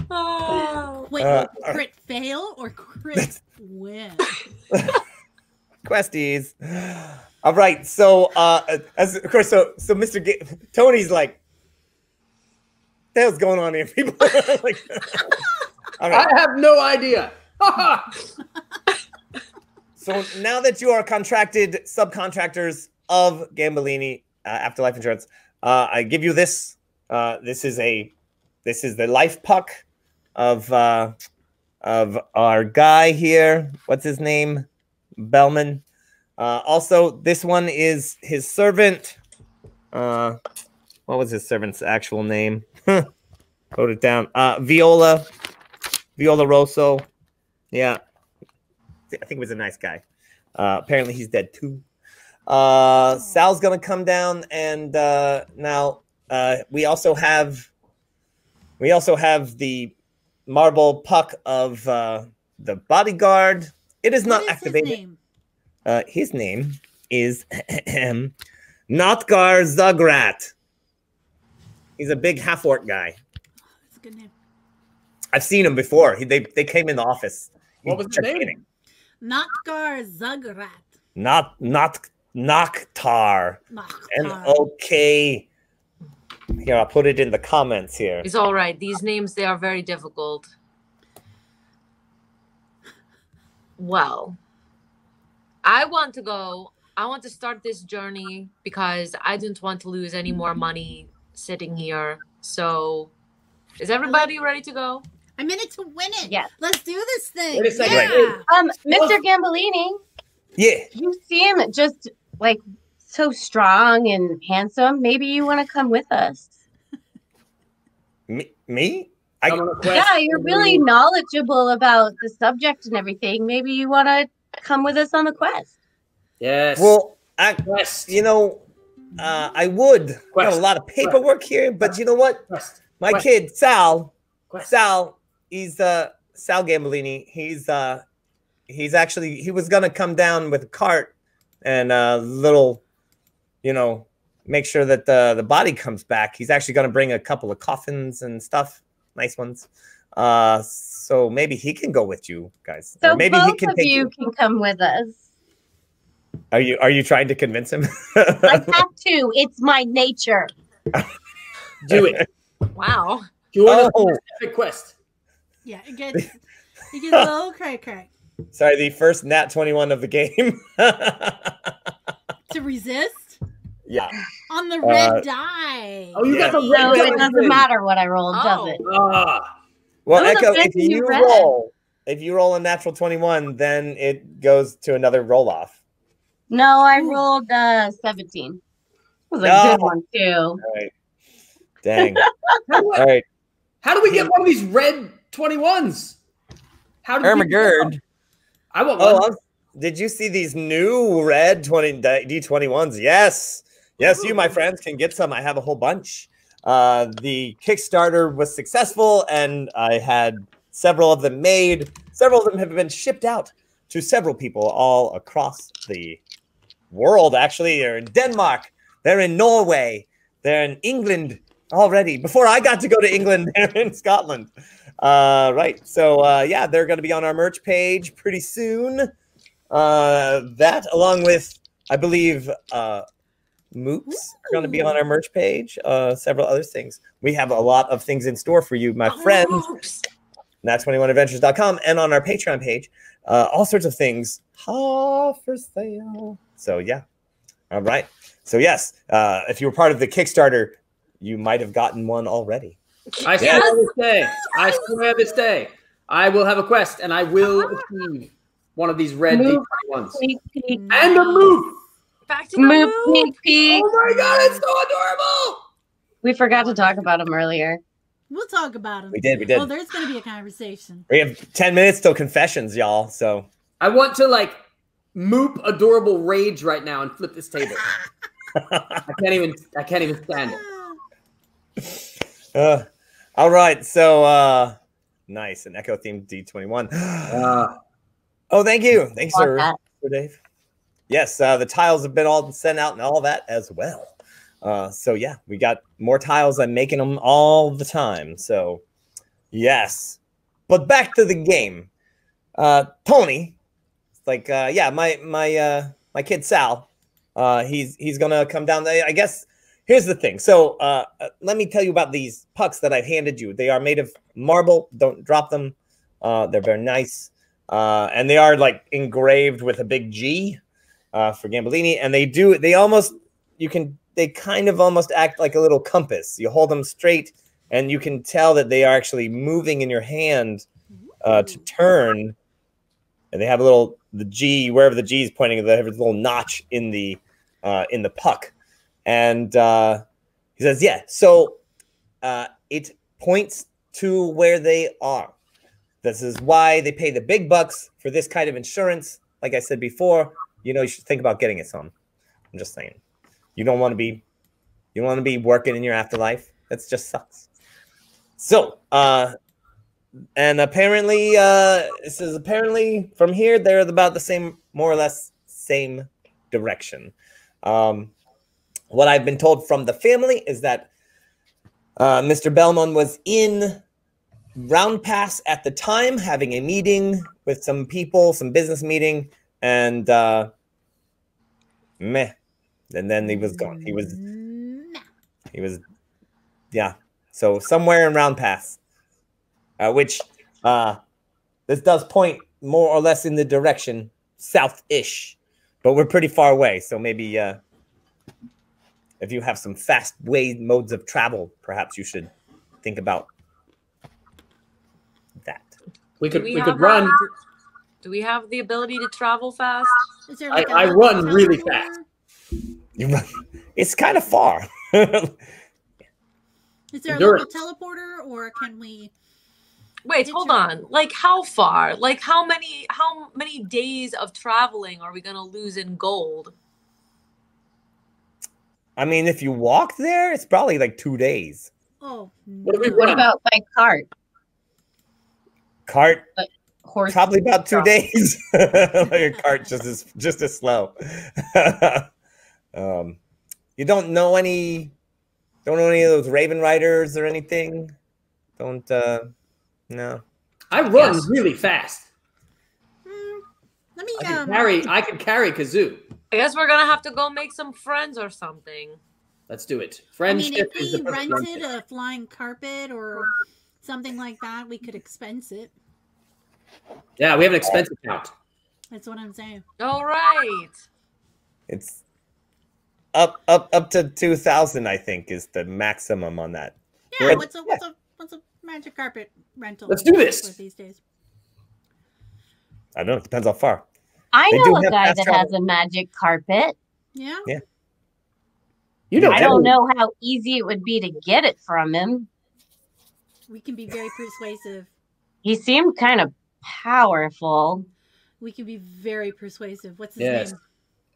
Oh. Wait, crit fail or crit win? Questies. All right. So, as of course, so Mr. Tony's like, what the hell's going on here, people? Like, all right. I have no idea. So now that you are contracted subcontractors of Gambolini Afterlife Insurance, I give you this. This is the life puck of our guy here. What's his name? Bellman. Also, this one is his servant. What was his servant's actual name? Wrote it down. Viola Rosso. Yeah, I think he was a nice guy. Apparently, he's dead too. Sal's gonna come down, and now we also have the marble puck of the bodyguard. It is not activated. His name is Notgar Zugrat. He's a big half-orc guy. That's a good name. I've seen him before. They came in the office. What was his name? Notgar Zugrat. Noctar. N-O-K. Here, I'll put it in the comments here. It's all right. These names, they are very difficult. Well, I want to start this journey because I didn't want to lose any more money sitting here. So, is everybody ready to go? I'm in it to win it. Yeah. Let's do this thing. Wait a second. Yeah. Mr. Gambolini. Yeah. You seem just like so strong and handsome. Maybe you want to come with us. Me? Yeah, you're really knowledgeable about the subject and everything. Maybe you want to come with us on the quest. Yes. Well, Quest. I would. We have a lot of paperwork here, but you know what? Quest. My Quest. kid, Sal, Quest. Sal, he's Sal Gambolini. He was gonna come down with a cart and make sure that the body comes back. He's actually gonna bring a couple of coffins and stuff, nice ones. So maybe he can go with you guys. So or maybe both he can of take you can come with us. Are you trying to convince him? I have to. It's my nature. Do it. Wow. Do you want a specific quest? Yeah, it gets a little cray-cray. Sorry, the first Nat21 of the game. To resist? Yeah. On the red die. Oh, you got the So red it doesn't matter what I roll, does it? Well, Oh, Echo, the if you roll a natural 21, then it goes to another roll off. No, I rolled 17. It was a good one too. All right. Dang. All right. How do we get one of these red 21s? How do Ermagerd. I want one. Did you see these new red D21s? Yes. Yes, you, my friends, can get some. I have a whole bunch. The Kickstarter was successful, and I had several of them made. Several of them have been shipped out to several people all across the world. Actually, they're in Denmark. They're in Norway. They're in England already. Before I got to go to England, they're in Scotland. Right. So, yeah, they're going to be on our merch page pretty soon. That, along with, I believe, Moops are going to be on our merch page. Several other things. We have a lot of things in store for you, my friends. Nat21adventures.com and on our Patreon page. All sorts of things. For sale. So, yeah. All right. So, yes, if you were part of the Kickstarter, you might have gotten one already. I swear this day. I swear this day. I will have a quest, and I will achieve one of these red D21s. And a move. Back to the move. Oh my god, it's so adorable. We forgot to talk about them earlier. We'll talk about them. We did. Oh, there's going to be a conversation. We have 10 minutes till confessions, y'all. So I want to Moop adorable rage right now and flip this table. I can't even stand it. All right. So nice. An Echo themed D21. Oh, thank you. Thanks, sir, Dave. Yes, the tiles have been all sent out and all that as well. So yeah, we got more tiles. I'm making them all the time. So yes, but back to the game. Tony, yeah, my kid Sal, he's gonna come down. I guess here's the thing. So let me tell you about these pucks that I've handed you. They are made of marble. Don't drop them. They're very nice, and they are engraved with a big G. For Gambolini, and they kind of almost act like a little compass. You hold them straight, and you can tell that they are actually moving in your hand to turn and they have a little the G wherever the G is pointing. They have a little notch in the puck, and he says, "Yeah." So it points to where they are. This is why they pay the big bucks for this kind of insurance. Like I said before, you should think about getting it some. I'm just saying, you don't want to be working in your afterlife. That just sucks. So, and apparently, this is apparently from here, they're about the same, more or less same direction. What I've been told from the family is that Mr. Belmont was in Round Pass at the time, having a meeting with some people, some business meeting, and meh. And then he was gone. He was, yeah. So somewhere in Round Pass, which this does point more or less in the direction south-ish, but we're pretty far away. So maybe if you have some fast modes of travel, perhaps you should think about that. We could run. Do we have the ability to travel fast? Is there like I run really fast. You run. It's kind of far. Is there a local teleporter, or can we? Wait, hold on. Like how far? Like how many days of traveling are we gonna lose in gold? I mean, if you walk there, it's probably like 2 days. Oh. What about by cart? Cart? Horse? Probably about 2 days. Like a cart just as slow. You don't know any of those Raven Riders or anything? No. I run really fast. Let me I can carry Kazoo. I guess we're gonna have to go make some friends or something. Let's do it. I mean, Friendship if is we the perfect rented friendship. a flying carpet or something like that, we could expense it. Yeah, we have an expense account. That's what I'm saying. All right. It's up to 2,000, I think, is the maximum on that. Yeah, But- what's a magic carpet rental? Let's do this. for these days? I don't know. It depends how far. I They know do a have guy fast that travel. has a magic carpet. Yeah. Yeah. I don't know how easy it would be to get it from him. We can be very persuasive. He seemed kind of powerful. We can be very persuasive. What's his Yes. name?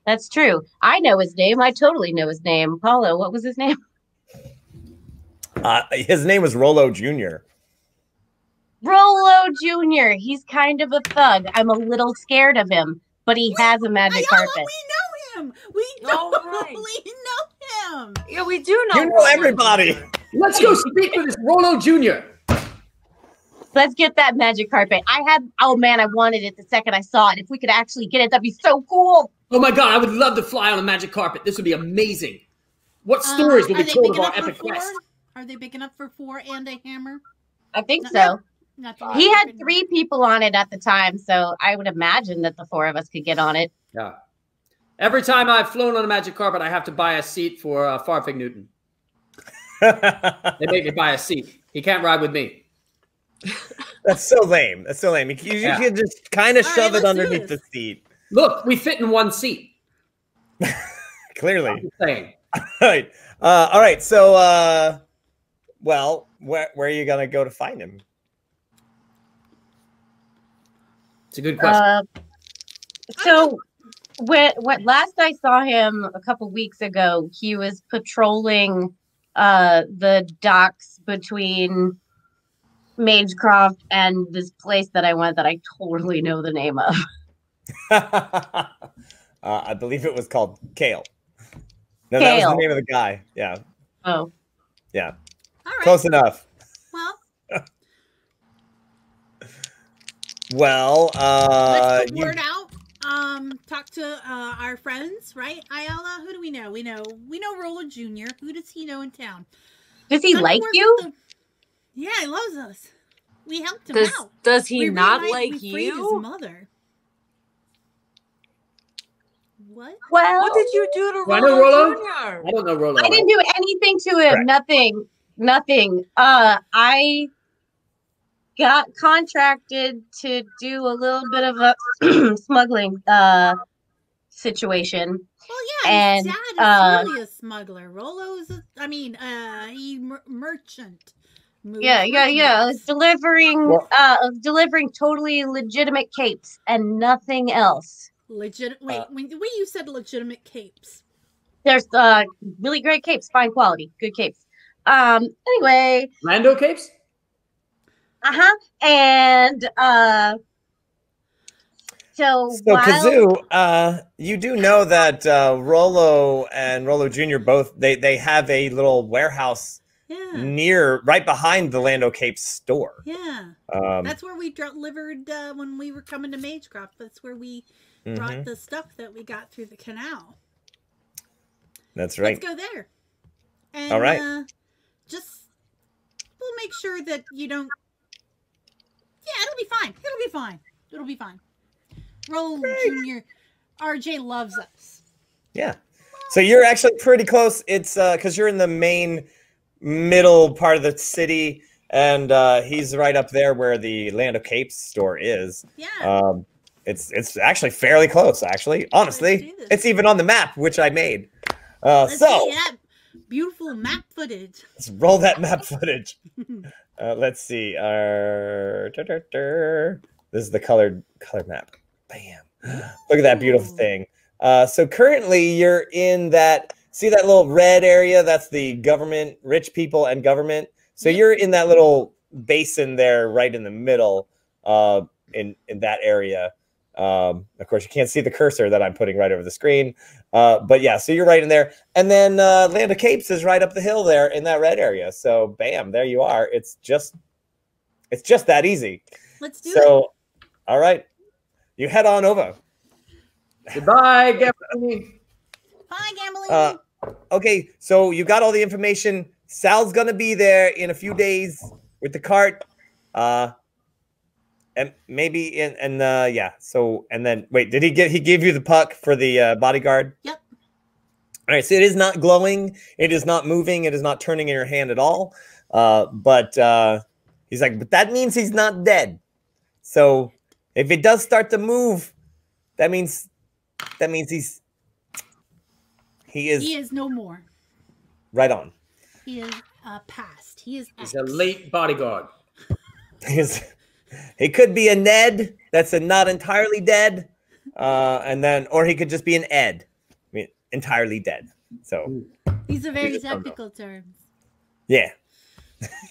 That's true. I know his name. I totally know his name. Paulo, what was his name? His name was Rolo Jr. Rolo Jr. He's kind of a thug. I'm a little scared of him, but he has a magic carpet. We know him. We All totally right. know him. Yeah, we do know. You know everybody. Let's go speak with this Rolo Jr. Let's get that magic carpet. Oh man, I wanted it the second I saw it. If we could actually get it, that'd be so cool. Oh my god, I would love to fly on a magic carpet. This would be amazing. What stories will Are be they told big of our enough for epic 4? quest? Are they big enough for 4 and a hammer? I think No. so. Not the He had carpet. 3 people on it at the time, so I would imagine that the 4 of us could get on it. Yeah. Every time I've flown on a magic carpet, I have to buy a seat for Farfig Newton. They make me buy a seat. He can't ride with me. That's so lame. That's so lame. You can just kind of All shove right, it let's do underneath the this. seat. Look, we fit in one seat. Clearly. I'm just saying. All right. So, well, where are you gonna go to find him? It's a good question. So when last I saw him a couple weeks ago, he was patrolling the docks between Magecroft and this place that I went that I totally know the name of. I believe it was called Kale. No, that was the Kale. name of the guy. Yeah. Oh, Yeah. All right. Close enough. Well, Well, let's put word out. Talk to our friends, right? Ayala, who do we know? We know Rolo Jr. Who does he know in town? does he Time to like work you? with yeah, he loves us. We helped him Does out. does he We not reunited- like we freed his you? mother. What? Well, What did you do to Do I know Rolo Rolo? Jr.? I don't know Rolo. I didn't do anything to him. Correct. Nothing. got contracted to do a little bit of a smuggling situation. Well, yeah, And, his dad is really a smuggler. Rolo's, merchant. Moves Yeah. merchandise. Delivering totally legitimate capes and nothing else. Wait, when you said legitimate capes. There's really great capes, fine quality, good capes. Anyway. Lando capes? And so Kazoo, you do know that Rolo and Rolo Jr. both they have a little warehouse right behind the Lando Capes store. Yeah. That's where we delivered when we were coming to Magecraft. That's where we brought the stuff that we got through the canal. That's right. Let's go there. And, all right. We'll make sure that you don't. Yeah, it'll be fine. It'll be fine. Rolo Jr. RJ loves us. Yeah. So you're actually pretty close. It's because you're in the main middle part of the city, and he's right up there where the Land of Capes store is. Yeah. It's actually fairly close. Actually, honestly, it's even on the map which I made. Let's see that beautiful map footage. Let's roll that map footage. Let's see. This is the colored map. Bam! Look at that beautiful thing. So currently you're in that. See that little red area? That's the government, rich people, and government. So you're in that little basin there, right in the middle, in that area. Of course, you can't see the cursor that I'm putting right over the screen. But yeah, so you're right in there. And then Land of Capes is right up the hill there in that red area. So bam, there you are. It's just that easy. Let's do it. So, all right. You head on over. Goodbye, Gambolini. Bye, Gambolini. Okay, so you got all the information. Sal's going to be there in a few days with the cart. And maybe yeah. So and then wait, he gave you the puck for the bodyguard? Yep. All right. So it is not glowing. It is not moving. It is not turning in your hand at all. But he's like, but that means he's not dead. So if it does start to move, that means he is no more. Right on. He is past. He's a late bodyguard. He could be a Ned that's not entirely dead, or he could just be an Ed, entirely dead. So these are very technical terms. Yeah.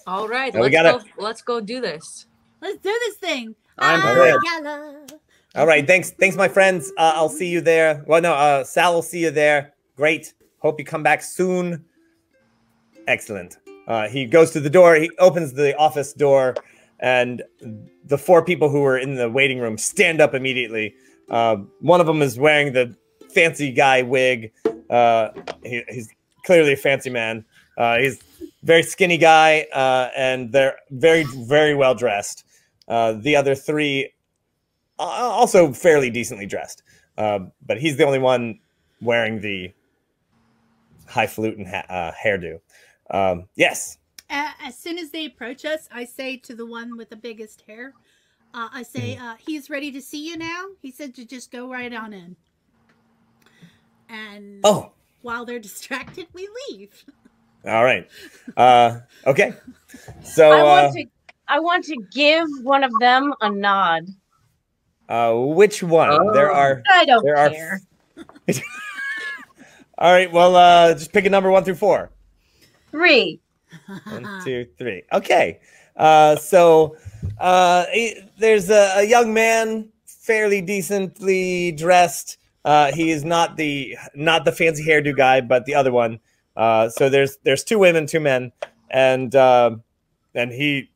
All right, let's go do this. Let's do this thing. All right, thanks, my friends. I'll see you there. Well, no, Sal will see you there. Great. Hope you come back soon. Excellent. He goes to the door. He opens the office door. And the four people who were in the waiting room stand up immediately. One of them is wearing the fancy guy wig. He's clearly a fancy man. He's a very skinny guy, and they're very, very well dressed. The other three also fairly decently dressed. But he's the only one wearing the highfalutin hairdo. Yes. As soon as they approach us, I say to the one with the biggest hair, I say, he's ready to see you now. He said to just go right on in. And while they're distracted, we leave. All right. Okay. So I want to give one of them a nod. Which one? There are. I don't care. All right. Well, just pick a number 1 through 4. 3. 1, 2, 3. Okay. So there's a young man, fairly decently dressed. He is not the fancy hairdo guy, but the other one. So there's 2 women, 2 men, and you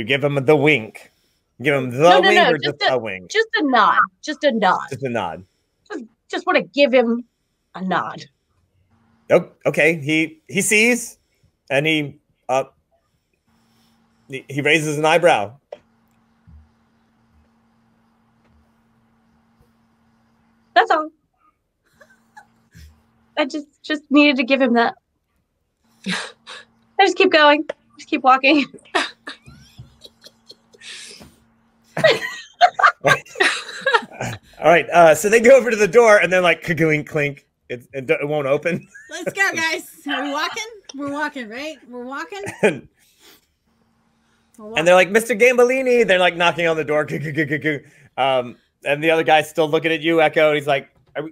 give him the wink. Give him the wink or just a wink? Just a nod. Just a nod. Just a nod. Just want to give him a nod. Oh, okay. He sees, and he raises an eyebrow. That's all. I just needed to give him that. I just keep going. Just keep walking. All right. So they go over to the door and then like clink. It won't open. Let's go, guys. Are we walking? We're walking, right? We're walking. And they're like, Mr. Gambolini. They're like knocking on the door. And the other guy's still looking at you, Echo. And he's like, Are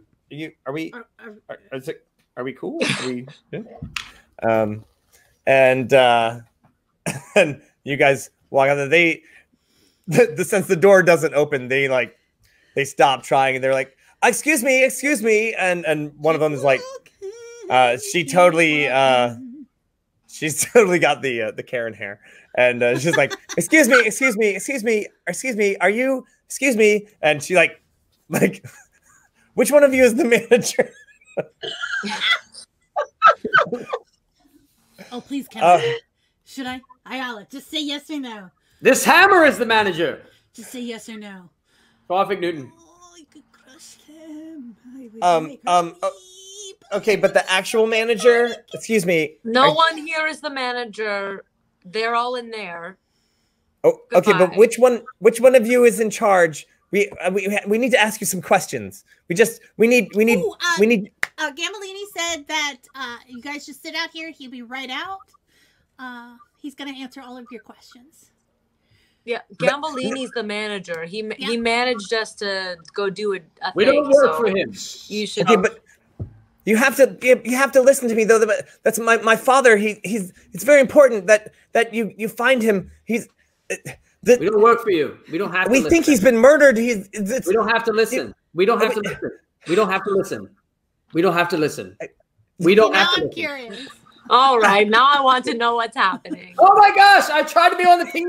we cool? Are we yeah? And you guys walk out there. Since the door doesn't open, they stop trying and they're like, excuse me. And one of them is like, she's totally got the Karen hair. And she's like, excuse me. Are you, excuse me. And she like, which one of you is the manager? Oh, please, Kevin. Should I? Ayala, just say yes or no. This hammer is the manager. Just say yes or no. Perfect, Newton. Oh, I could crush him. Okay, but the actual manager, excuse me. No one here is the manager. They're all in there. Oh, Goodbye. okay, but which one of you is in charge? We need to ask you some questions. We need. Gambolini said that you guys just sit out here. He'll be right out. He's gonna answer all of your questions. Yeah, Gambolini's the manager. He managed us to go do a We thing, don't work so for him. You should. Okay, but you have to listen to me though. That's my father. It's very important that you find him. We don't work for you. We don't have to We listen. think he's been murdered. We don't have to listen. We don't have to listen. We don't have to listen. We don't have to listen. We don't have to I'm listen. curious. All right, now I want to know what's happening. Oh my gosh, I tried to be on the team.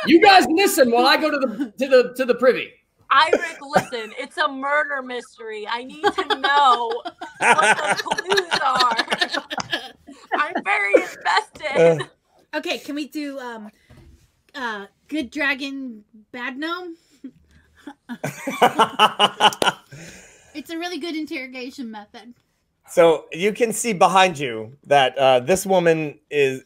You guys listen while I go to the privy. Iric, listen, it's a murder mystery. I need to know what the clues are. I'm very invested. Okay, can we do good dragon, bad gnome? It's a really good interrogation method. So you can see behind you that this woman is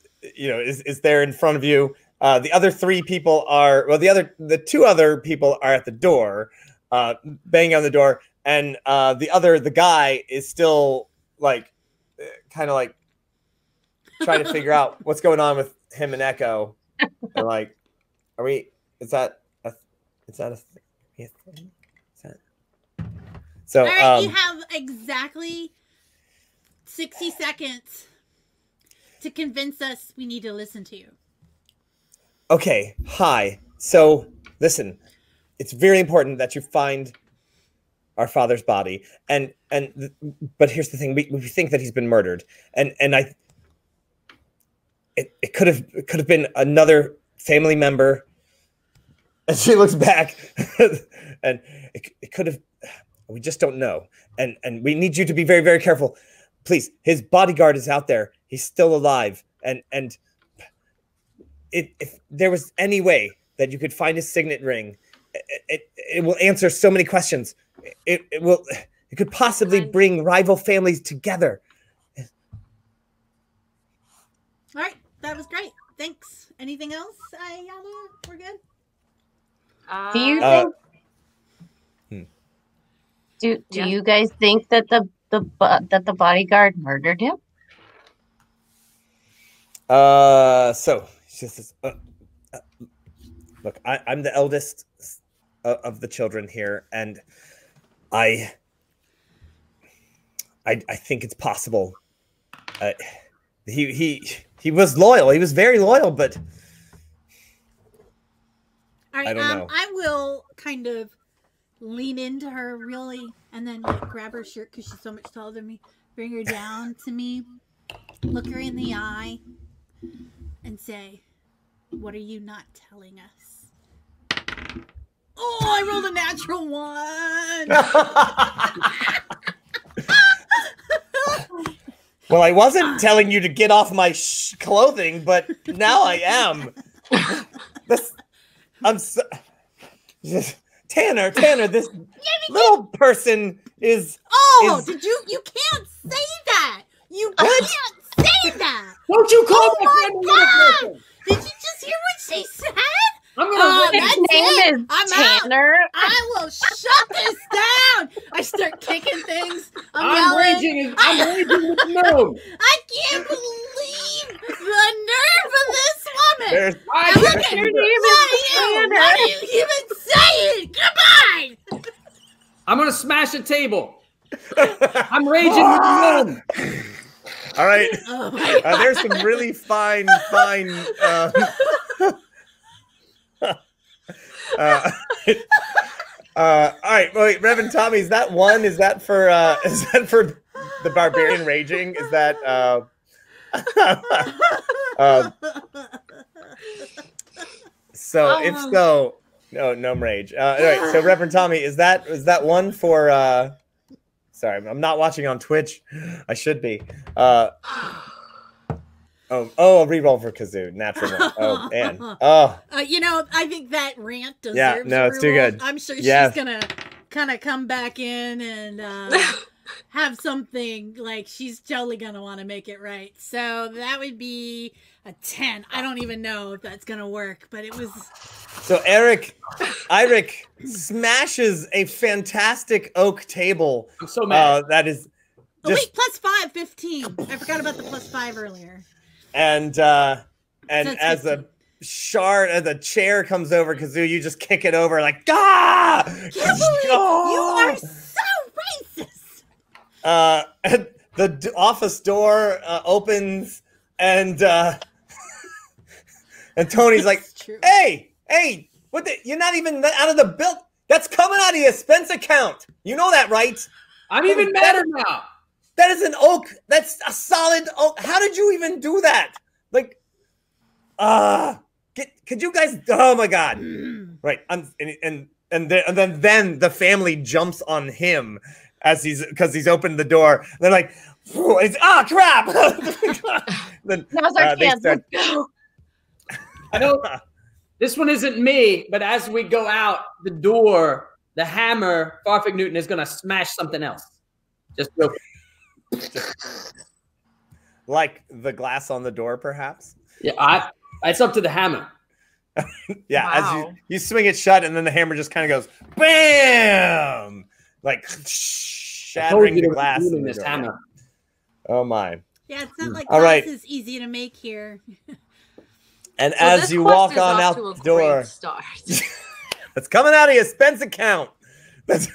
there in front of you. The other three people the two other people are at the door, banging on the door, and the guy is still like, kind of like trying to figure out what's going on with him and Echo. And like, is that a thing? So all right, you have exactly 60 seconds to convince us we need to listen to you. Okay, hi. So listen, it's very important that you find our father's body, but here's the thing: we think that he's been murdered, and it could have been another family member. And she looks back, and it could have. We just don't know, and we need you to be very, very careful, please. His bodyguard is out there; he's still alive, and if there was any way that you could find his signet ring, it will answer so many questions. It could possibly bring rival families together. All right, that was great. Thanks. Anything else, Ayala? We're good. Do you think? Do you guys think that the bodyguard murdered him? So she says, look, I'm the eldest of the children here, and I think it's possible. He was loyal. He was very loyal, but all right, I don't know. I will kind of lean into her really, and then like grab her shirt because she's so much taller than me. Bring her down to me, look her in the eye, and say, "What are you not telling us?" Oh, I rolled a natural one. Well, I wasn't telling you to get off my clothing, but now I am. Tanner, this little person is. Oh, you can't say that. You can't say that. Don't you call my God! Did you just hear what she said? I'm gonna that's His name it. is I'm out. Tanner. I will shut this down. I start kicking things. I'm I'm yelling. raging with the gnome. I can't believe the nerve of this woman. There's And look at Your you. name What is are you? Tanner. What are you even saying? Goodbye. I'm gonna smash a table. I'm raging with the gnome. all right. Oh my God. There's some really fine. All right, wait, Reverend Tommy, is that one? Is that for the barbarian raging? Is that so? If so, no rage. All right, so Reverend Tommy, is that one for? Sorry, I'm not watching on Twitch. I should be. Oh, a reroll for Kazoo. Natural one. Oh, man. Oh. I think that rant deserves it's too reroll. good. I'm sure Yeah. she's gonna kind of come back in and have something like she's totally gonna want to make it right. So that would be a 10. I don't even know if that's gonna work, but it was. So Eric smashes a fantastic oak table. I'm so mad. That is just Wait, plus 5, 15. I forgot about the plus 5 earlier. and as a chair comes over, Kazoo, you just kick it over like ah! Can't believe you are so racist. And the office door opens and Tony's like, It's true. hey, you're not even out of the bill. That's coming out of your expense account. You know that, right? I'm even madder now. That is an oak. That's a solid oak. How did you even do that? Like, could you guys? Oh my God! Right, and then the family jumps on him because he's opened the door. They're like, crap! Then Now's our they chance. start- Let's go. I know this one isn't me, but as we go out the door, the hammer, Farfig Newton is gonna smash something else. Just real quick. like the glass on the door, perhaps. Yeah, it's up to the hammer. Yeah, Wow. as you swing it shut, and then the hammer just kind of goes bam, like shattering the glass. In the This door. hammer. Oh my! Yeah, it's not like All glass right. is easy to make here. And So as this you quest walk is on off out to a the door, great start. that's coming out of your expense account. That's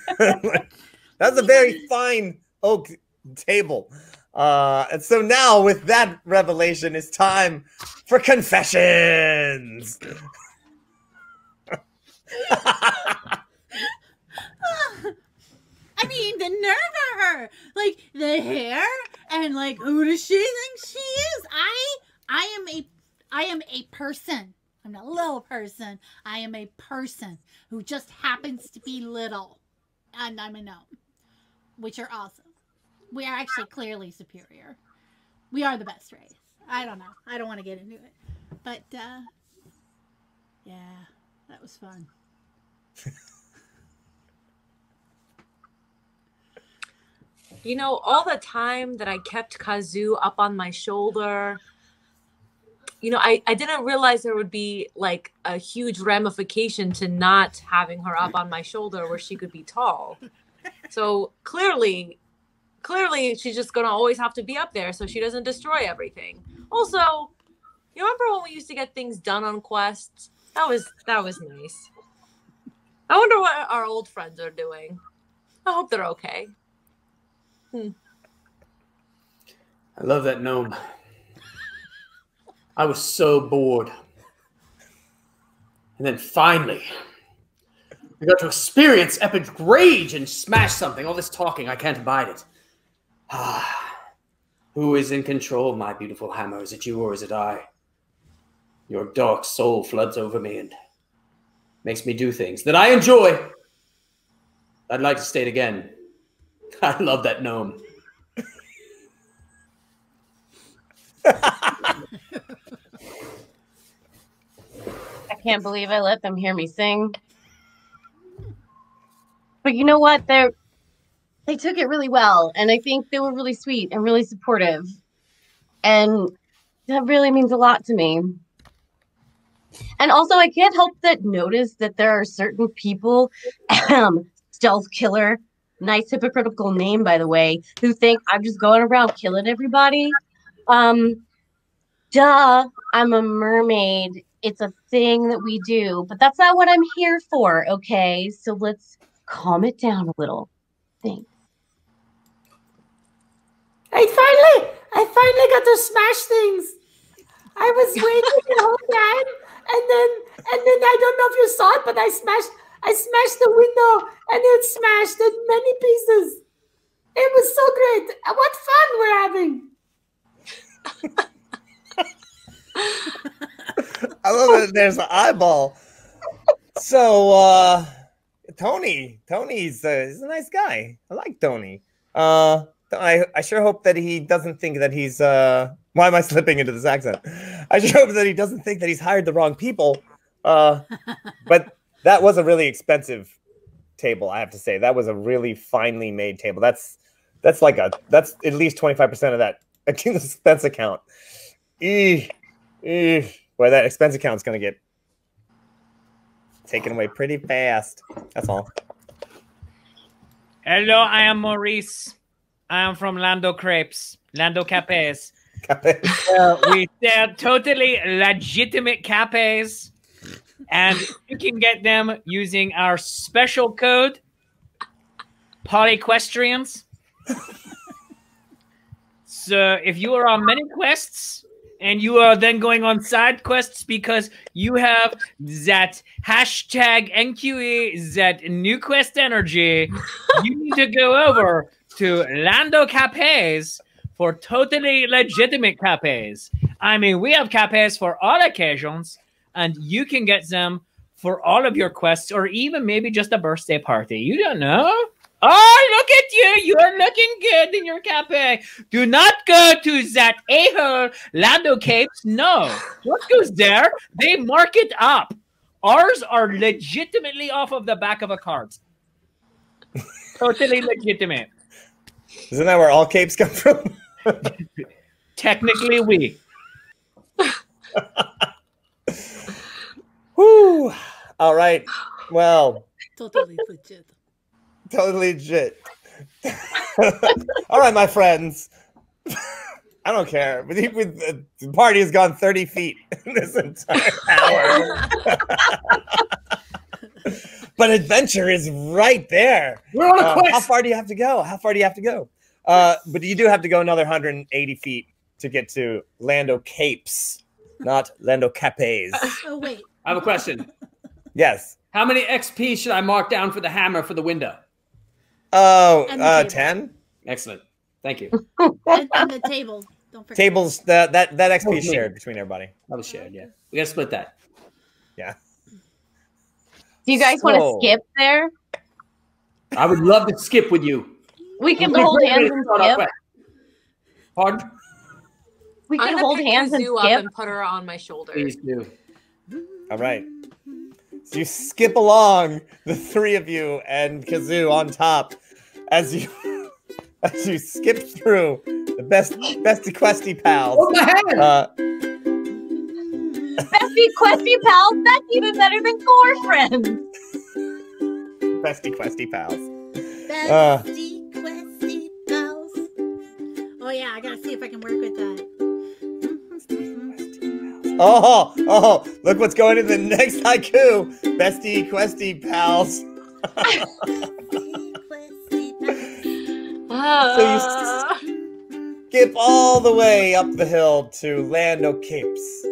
a very fine oak table. And so now, with that revelation, it's time for confessions. I mean, the nerve of her, like the hair, and like, who does she think she is? I am a person. I'm not a little person. I am a person who just happens to be little, and I'm a gnome, which are awesome. We are actually clearly superior. We are the best race. I don't know. I don't want to get into it, but yeah, that was fun. You know, all the time that I kept Kazoo up on my shoulder, you know, I didn't realize there would be like a huge ramification to not having her up on my shoulder where she could be tall. So clearly she's just going to always have to be up there so she doesn't destroy everything. Also, you remember when we used to get things done on quests? That was nice. I wonder what our old friends are doing. I hope they're okay. I love that gnome. I was so bored. And then finally, we got to experience epic rage and smash something. All this talking, I can't abide it. Who is in control of my beautiful hammer? Is it you or is it I? Your dark soul floods over me and makes me do things that I enjoy. I'd like to state again, I love that gnome. I can't believe I let them hear me sing. But you know what? They took it really well, and I think they were really sweet and really supportive. And that really means a lot to me. And also, I can't help but notice that there are certain people, stealth killer, nice hypocritical name, by the way, who think I'm just going around killing everybody. Duh, I'm a mermaid. It's a thing that we do, but that's not what I'm here for, okay? So let's calm it down a little. Thanks. I finally got to smash things. I was waiting the whole time, and then I don't know if you saw it, but I smashed the window, and it smashed in many pieces. It was so great. What fun we're having. I love that there's an eyeball. So, Tony's he's a nice guy. I like Tony. I sure hope that he doesn't think that he's why am I slipping into this accent? I sure hope that he doesn't think that he's hired the wrong people. But that was a really expensive table, I have to say. That was a really finely made table. That's at least 25% of that expense account. Boy, that expense account's gonna get taken away pretty fast. That's all. Hello, I am Maurice. I am from Lando Crepes, Lando Capes. We sell totally legitimate capes, and you can get them using our special code, Polyquestrians. So if you are on many quests, and you are then going on side quests because you have that hashtag NQE, that new quest energy, you need to go over to Lando Capes for totally legitimate capes. I mean, we have capes for all occasions, and you can get them for all of your quests, or even maybe just a birthday party. You don't know. Oh, look at you. You're looking good in your cafe. Do not go to that a-hole Lando Capes. No. What goes there? They mark it up. Ours are legitimately off of the back of a cart. Totally legitimate. Isn't that where all capes come from? Technically, we. Whew. All right. Well. Totally legit. Totally legit. All right, my friends. I don't care. The party has gone 30 feet in this entire hour. But adventure is right there. We're on a quest. How far do you have to go? But you do have to go another 180 feet to get to Lando Capes, not Lando Capes. Oh, wait. I have a question. Yes. How many XP should I mark down for the hammer for the window? Oh, And the table. 10. Excellent. Thank you. And the table. Don't forget. Tables, that XP is shared between everybody. That was shared, yeah. We got to split that. Yeah. Do you guys want to skip there? I would love to skip with you. We can hold hands and skip. Pardon? We I'm can gonna hold pick hands and Kazoo up skip. and put her on my shoulder. Please do. All right. So you skip along, the three of you and Kazoo on top, as you skip through the bestie questy pals. Hold my hand. Bestie Questy Pals, that's even better than Gorefriends. Bestie questy pals. Bestie, questy, pals. Oh, yeah, I gotta see if I can work with that. Oh, look what's going in the next haiku. Bestie questy pals. So you skip all the way up the hill to Lando Capes.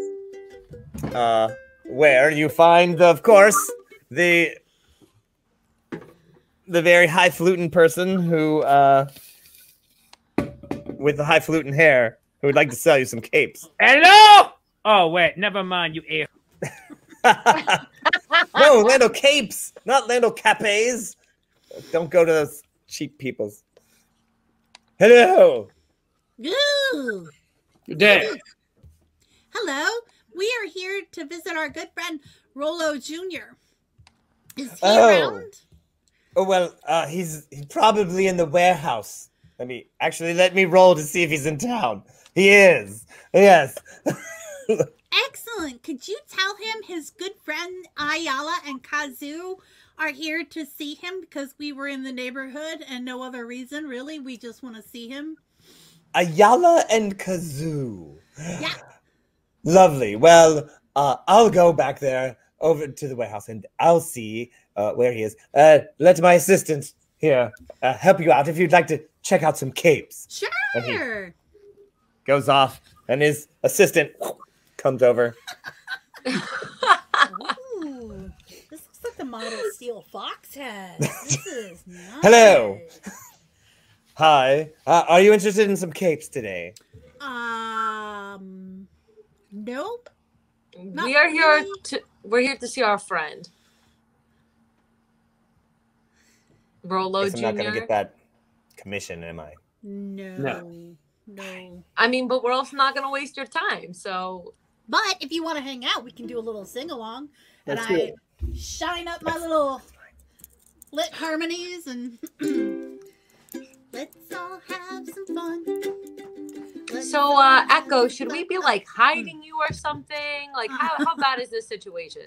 Where you find, of course, the very highfalutin person who, with the highfalutin hair, who would like to sell you some capes. Hello! Oh, wait, never mind, you a. No, Lando Capes, not Lando Capes. Don't go to those cheap peoples. Hello. Ooh. Good day. Hello. We are here to visit our good friend Rolo Jr. Is he around? Oh, well, he's probably in the warehouse. Let me roll to see if he's in town. He is. Yes. Excellent. Could you tell him his good friend Ayala and Kazu are here to see him because we were in the neighborhood and no other reason, really? We just want to see him. Ayala and Kazoo. Yeah. Lovely. Well, I'll go back there over to the warehouse and I'll see where he is. Let my assistant here help you out if you'd like to check out some capes. Sure. Goes off and his assistant comes over. Ooh, this looks like the model Steel Fox has. This is nice. Hello. Hi. Are you interested in some capes today? Nope. We're here to see our friend. Rolo Guess I'm not Jr. gonna get that commission, am I? No. I mean, but we're also not gonna waste your time, so. But if you want to hang out, we can do a little sing-along. And That's good. shine up my little lit harmonies and let's all have some fun. So, Echo, should we be like hiding you or something? Like, how bad is this situation?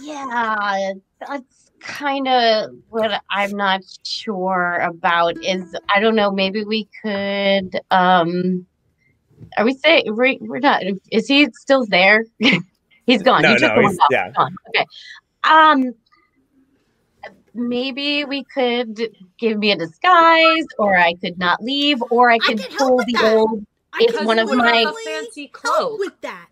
Yeah, that's kind of what I'm not sure about. Is I don't know. Maybe we could. Are we saying we're not? Is he still there? He's gone. No, You took no, the one he's off. yeah. He's gone. Okay. Maybe we could give me a disguise, or I could not leave, or I could pull the old. It's one of my fancy clothes with that.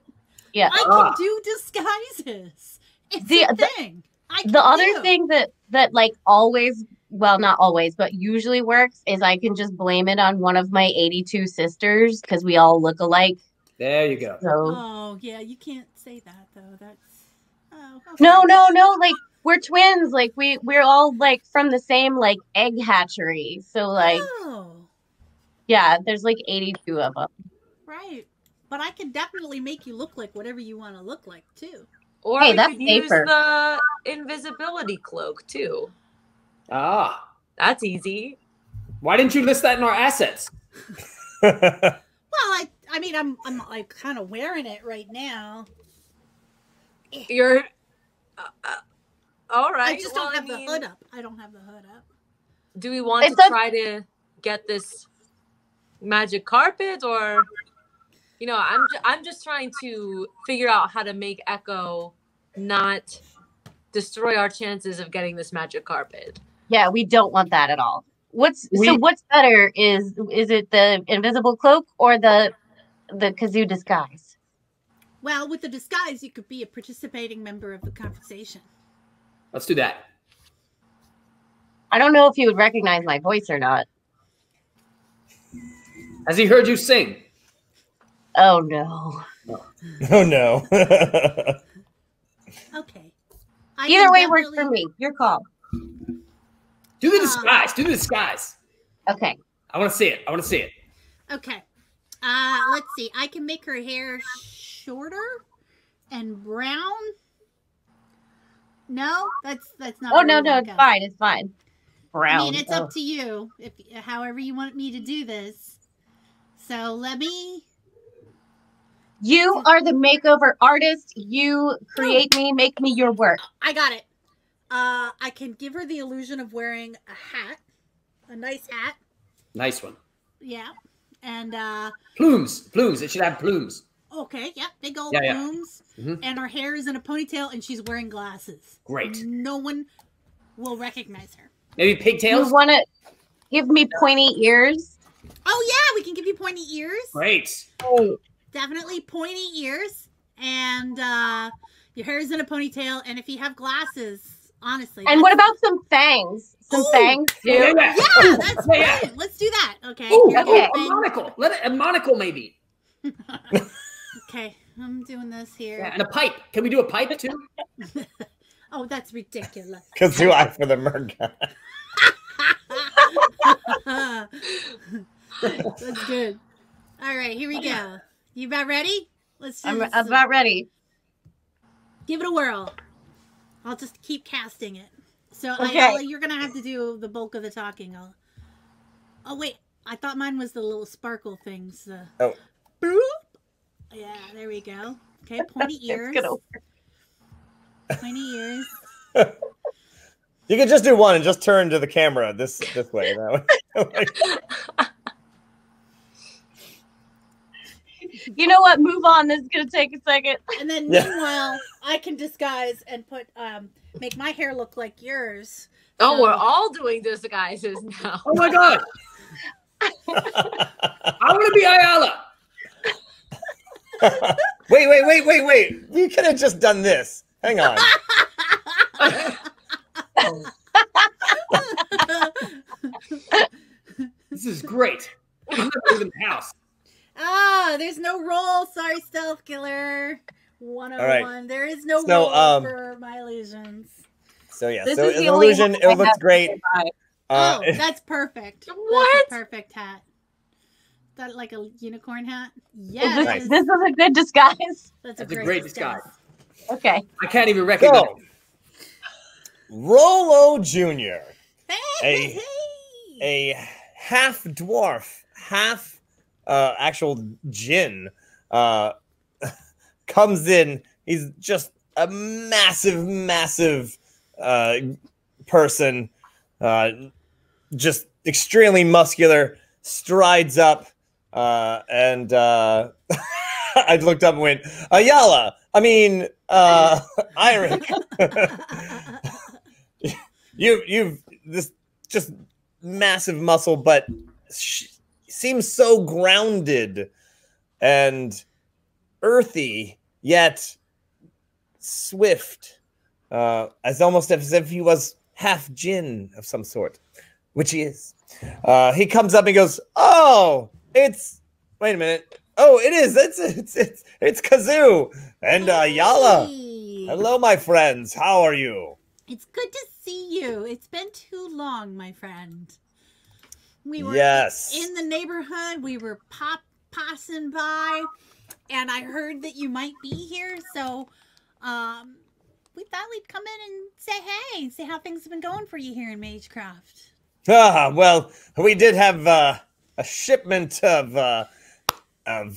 Yeah, I can do disguises. It's a thing. The other thing that like always, well, not always, but usually works is I can just blame it on one of my 82 sisters because we all look alike. There you go. So, oh yeah, you can't say that though. That's okay. No. Like we're twins. Like we're all like from the same like egg hatchery. So like, yeah, there's like 82 of them. Right, but I can definitely make you look like whatever you want to look like too. Or hey, we that's could use safer. the invisibility cloak too. Ah, that's easy. Why didn't you list that in our assets? Well, I mean, I'm like kind of wearing it right now. You're all right. I just don't have the hood up. I don't have the hood up. Do we want to try to get this magic carpet, or you know, I'm just trying to figure out how to make Echo not destroy our chances of getting this magic carpet. Yeah, we don't want that at all. What's better is it the invisible cloak or the kazoo disguise? Well, with the disguise, you could be a participating member of the conversation. Let's do that. I don't know if you would recognize my voice or not. Has he heard you sing? Oh no. Oh no. Okay. Either way works for me. Your call. Do the disguise. Do the disguise. Okay. I want to see it. Okay. Let's see. I can make her hair shorter and brown. No, that's not. Oh no, it's fine. Brown. I mean, it's up to you if however you want me to do this. So let me. You are the makeover artist. You create me, make me your work. I got it. I can give her the illusion of wearing a hat, a nice hat. Nice one. Yeah, and plumes. It should have plumes. Okay, yeah, big old Yeah. plumes, and her hair is in a ponytail, and she's wearing glasses. Great. No one will recognize her. Maybe pigtails. You want to give me pointy ears? Oh yeah, we can give you pointy ears. Great. Oh. Definitely pointy ears, and your hair is in a ponytail, and if you have glasses, honestly. And what about some fangs? Some fangs too? Yeah, that's brilliant. Let's do that. Okay. Okay. A monocle. A monocle maybe. Okay, I'm doing this here. Yeah, and a pipe. Can we do a pipe too? Oh, that's ridiculous. Kazoo eye for the merga. That's good. All right, here we go. You about ready? Let's do this. I'm about ready. Give it a whirl. I'll just keep casting it. So Okay. you're gonna have to do the bulk of the talking. Oh wait, I thought mine was the little sparkle things. Oh. Boop. Yeah, there we go. Okay, pointy ears. It's gonna Pointy ears. You can just do one and just turn to the camera this way. That way. You know what? Move on. This is gonna take a second. And then Yeah. meanwhile, I can disguise and put make my hair look like yours. Oh, So- we're all doing disguises now. Oh my god! I want to be Ayala. Wait. You could have just done this. Hang on. This is great. I'm not leaving the house. Ah, there's no roll. Sorry, Stealth Killer. 101. All right. There is no So, roll for my illusions. So yeah, This so is an the only illusion. hat I It looks have great. to buy. Oh, that's perfect. What? That's a perfect hat. Is that like a unicorn hat? Yes. Nice. This is a good disguise. That's a great disguise. Okay. I can't even recognize. So, Rolo Jr., Hey, a half dwarf, half actual djinn, comes in. He's just a massive person, just extremely muscular, strides up, and I looked up and went, Ayala, I mean, Iron. You've this just massive muscle, but seems so grounded and earthy, yet swift, as almost as if he was half djinn of some sort, which he is. He comes up and goes, "Oh, wait a minute. Oh, it is. It's Kazoo and Yala. Hey. Hello, my friends. How are you?" It's good to see you. It's been too long, my friend. We were Yes. in the neighborhood. We were passing by, and I heard that you might be here. So, we thought we'd come in and say hey, see how things have been going for you here in Magecraft. Well, we did have a shipment of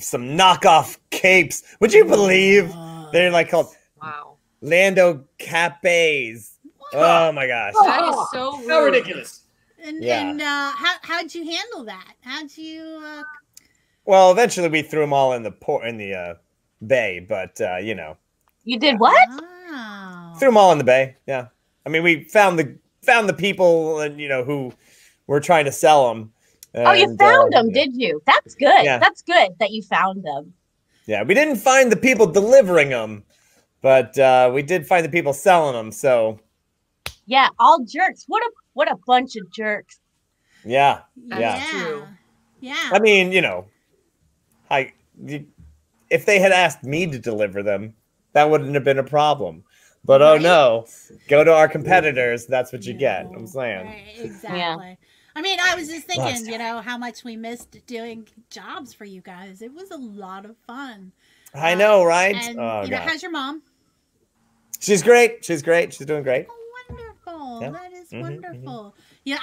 some knockoff capes. Would you believe they're like called Wow. Lando Capes? Oh my gosh! That is so How rude. ridiculous. And Yeah. how'd you handle that? How'd you? Well, eventually we threw them all in the bay, but you know, You did what? Wow. threw them all in the bay. Yeah, I mean, we found the people, and you know, who were trying to sell them. Oh, you found them, yeah. did you? That's good. Yeah. That's good that you found them. Yeah, we didn't find the people delivering them, but we did find the people selling them. So Yeah, all jerks. What a bunch of jerks. yeah, That's yeah. true. Yeah. I mean, you know, if they had asked me to deliver them, that wouldn't have been a problem. But oh Right? no, go to our competitors. That's what you get. No, I'm saying. right, exactly. I mean, I was just Lots thinking, you know, how much we missed doing jobs for you guys. It was a lot of fun. I know, right? And Oh you know, god, how's your mom? she's great. She's great. She's doing great. Oh, wonderful. Yeah. That is Mhm, wonderful. Yeah,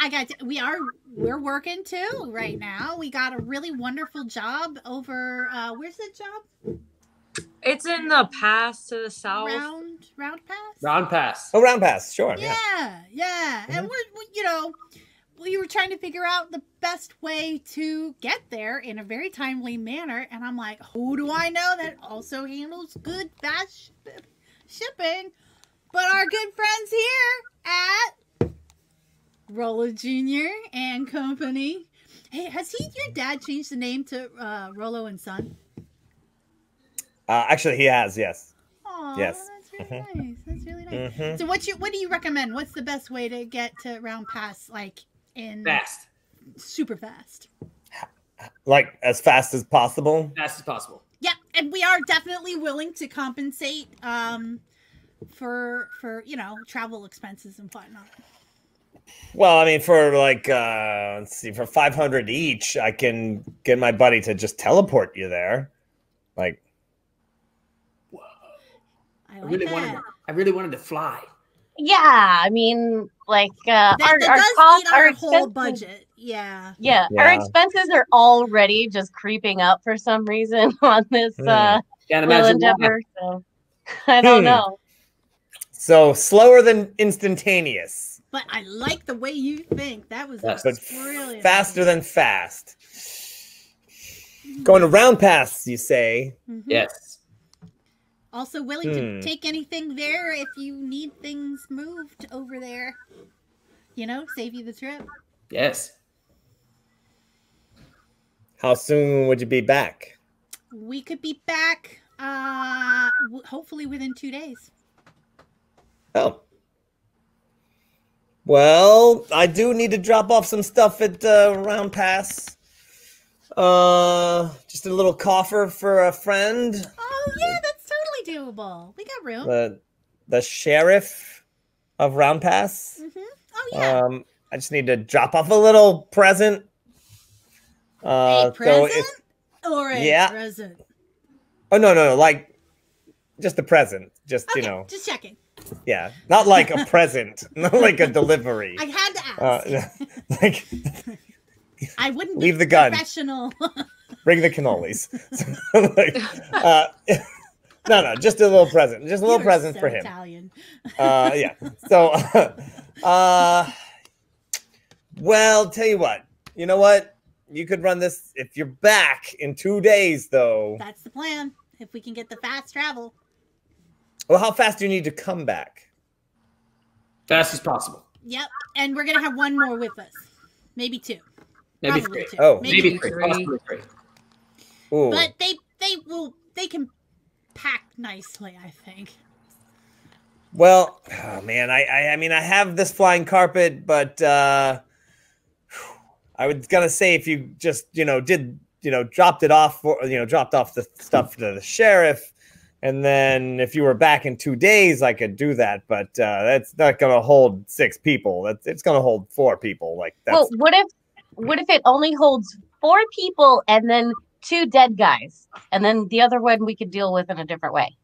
we're working too right now. We got a really wonderful job over where's the job? It's in the pass to the south. Round pass? Round pass. Oh, round pass. Sure. Yeah. Yeah. And we were trying to figure out the best way to get there in a very timely manner. And I'm like, who do I know that also handles good, fast shipping? But our good friends here at Rolo Jr. and Company. Hey, has your dad changed the name to Rolo and Son? Actually, he has. Yes. Aw, Yes. that's really nice. That's really nice. Mhm. So what do you recommend? What's the best way to get to Round Pass, like in Fast. super fast? Like as fast as possible. Fast as possible. Yeah, and we are definitely willing to compensate for travel expenses and whatnot. Well, I mean, for like let's see, for 500 each, I can get my buddy to just teleport you there. Like, I I like really that. wanted to fly. Yeah, I mean, like That our does cost, eat our our whole expenses- budget. Yeah. Yeah, Yeah. our expenses are already just creeping up for some reason on this Can't little imagine why. endeavor. So I don't know. So slower than instantaneous, But I like the way you think. That was Yes. but brilliant. faster than fast. Going to round pass, you say? Mhm. Yes. Also willing to take anything there if you need things moved over there. You know, save you the trip. Yes. How soon would you be back? We could be back hopefully within 2 days. Oh. Well, I do need to drop off some stuff at Round Pass. Just a little coffer for a friend. Oh yeah, that's totally doable. We got room. The sheriff of Round Pass. Oh yeah. I just need to drop off a little present. A present or a yeah. present? Oh no, like just a present. Just Okay, you know. just checking. Yeah, not like a present, not like a delivery. I had to ask. Like, I wouldn't leave be the gun. professional. Bring the cannolis. No, just a little present. Just a little You're present so for him. Italian. Yeah. So, well, tell you what. You know what? You could run this if you're back in 2 days, though. That's the plan. If we can get the fast travel. Well, how fast do you need to come back? Fast as possible. Yep. And we're gonna have one more with us. Maybe two. Maybe Probably three. two. Oh. Maybe three. three. Possibly three. Ooh. But they can pack nicely, I think. Well, oh man, I mean, I have this flying carpet, but I was gonna say if you just dropped it off dropped off the stuff to the sheriff, and then if you were back in 2 days, I could do that. But that's not gonna hold 6 people. It's gonna hold 4 people. Like that's Well, what if it only holds 4 people and then 2 dead guys, and then the other one we could deal with in a different way?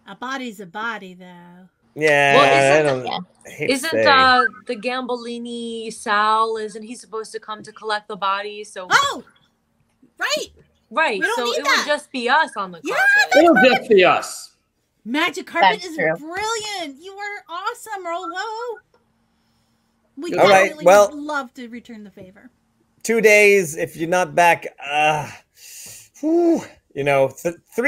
A body's a body, though. yeah. Well, I hate to Isn't say. the Gambolini Sal? Isn't he supposed to come to collect the bodies? So Oh, right. right, we don't so need it that. would just be us on the Yeah, carpet. It'll just be us. Magic carpet That's is true. brilliant. You are awesome, Rolo. We All right, definitely well- would love to return the favor. 2 days. If you're not back, 3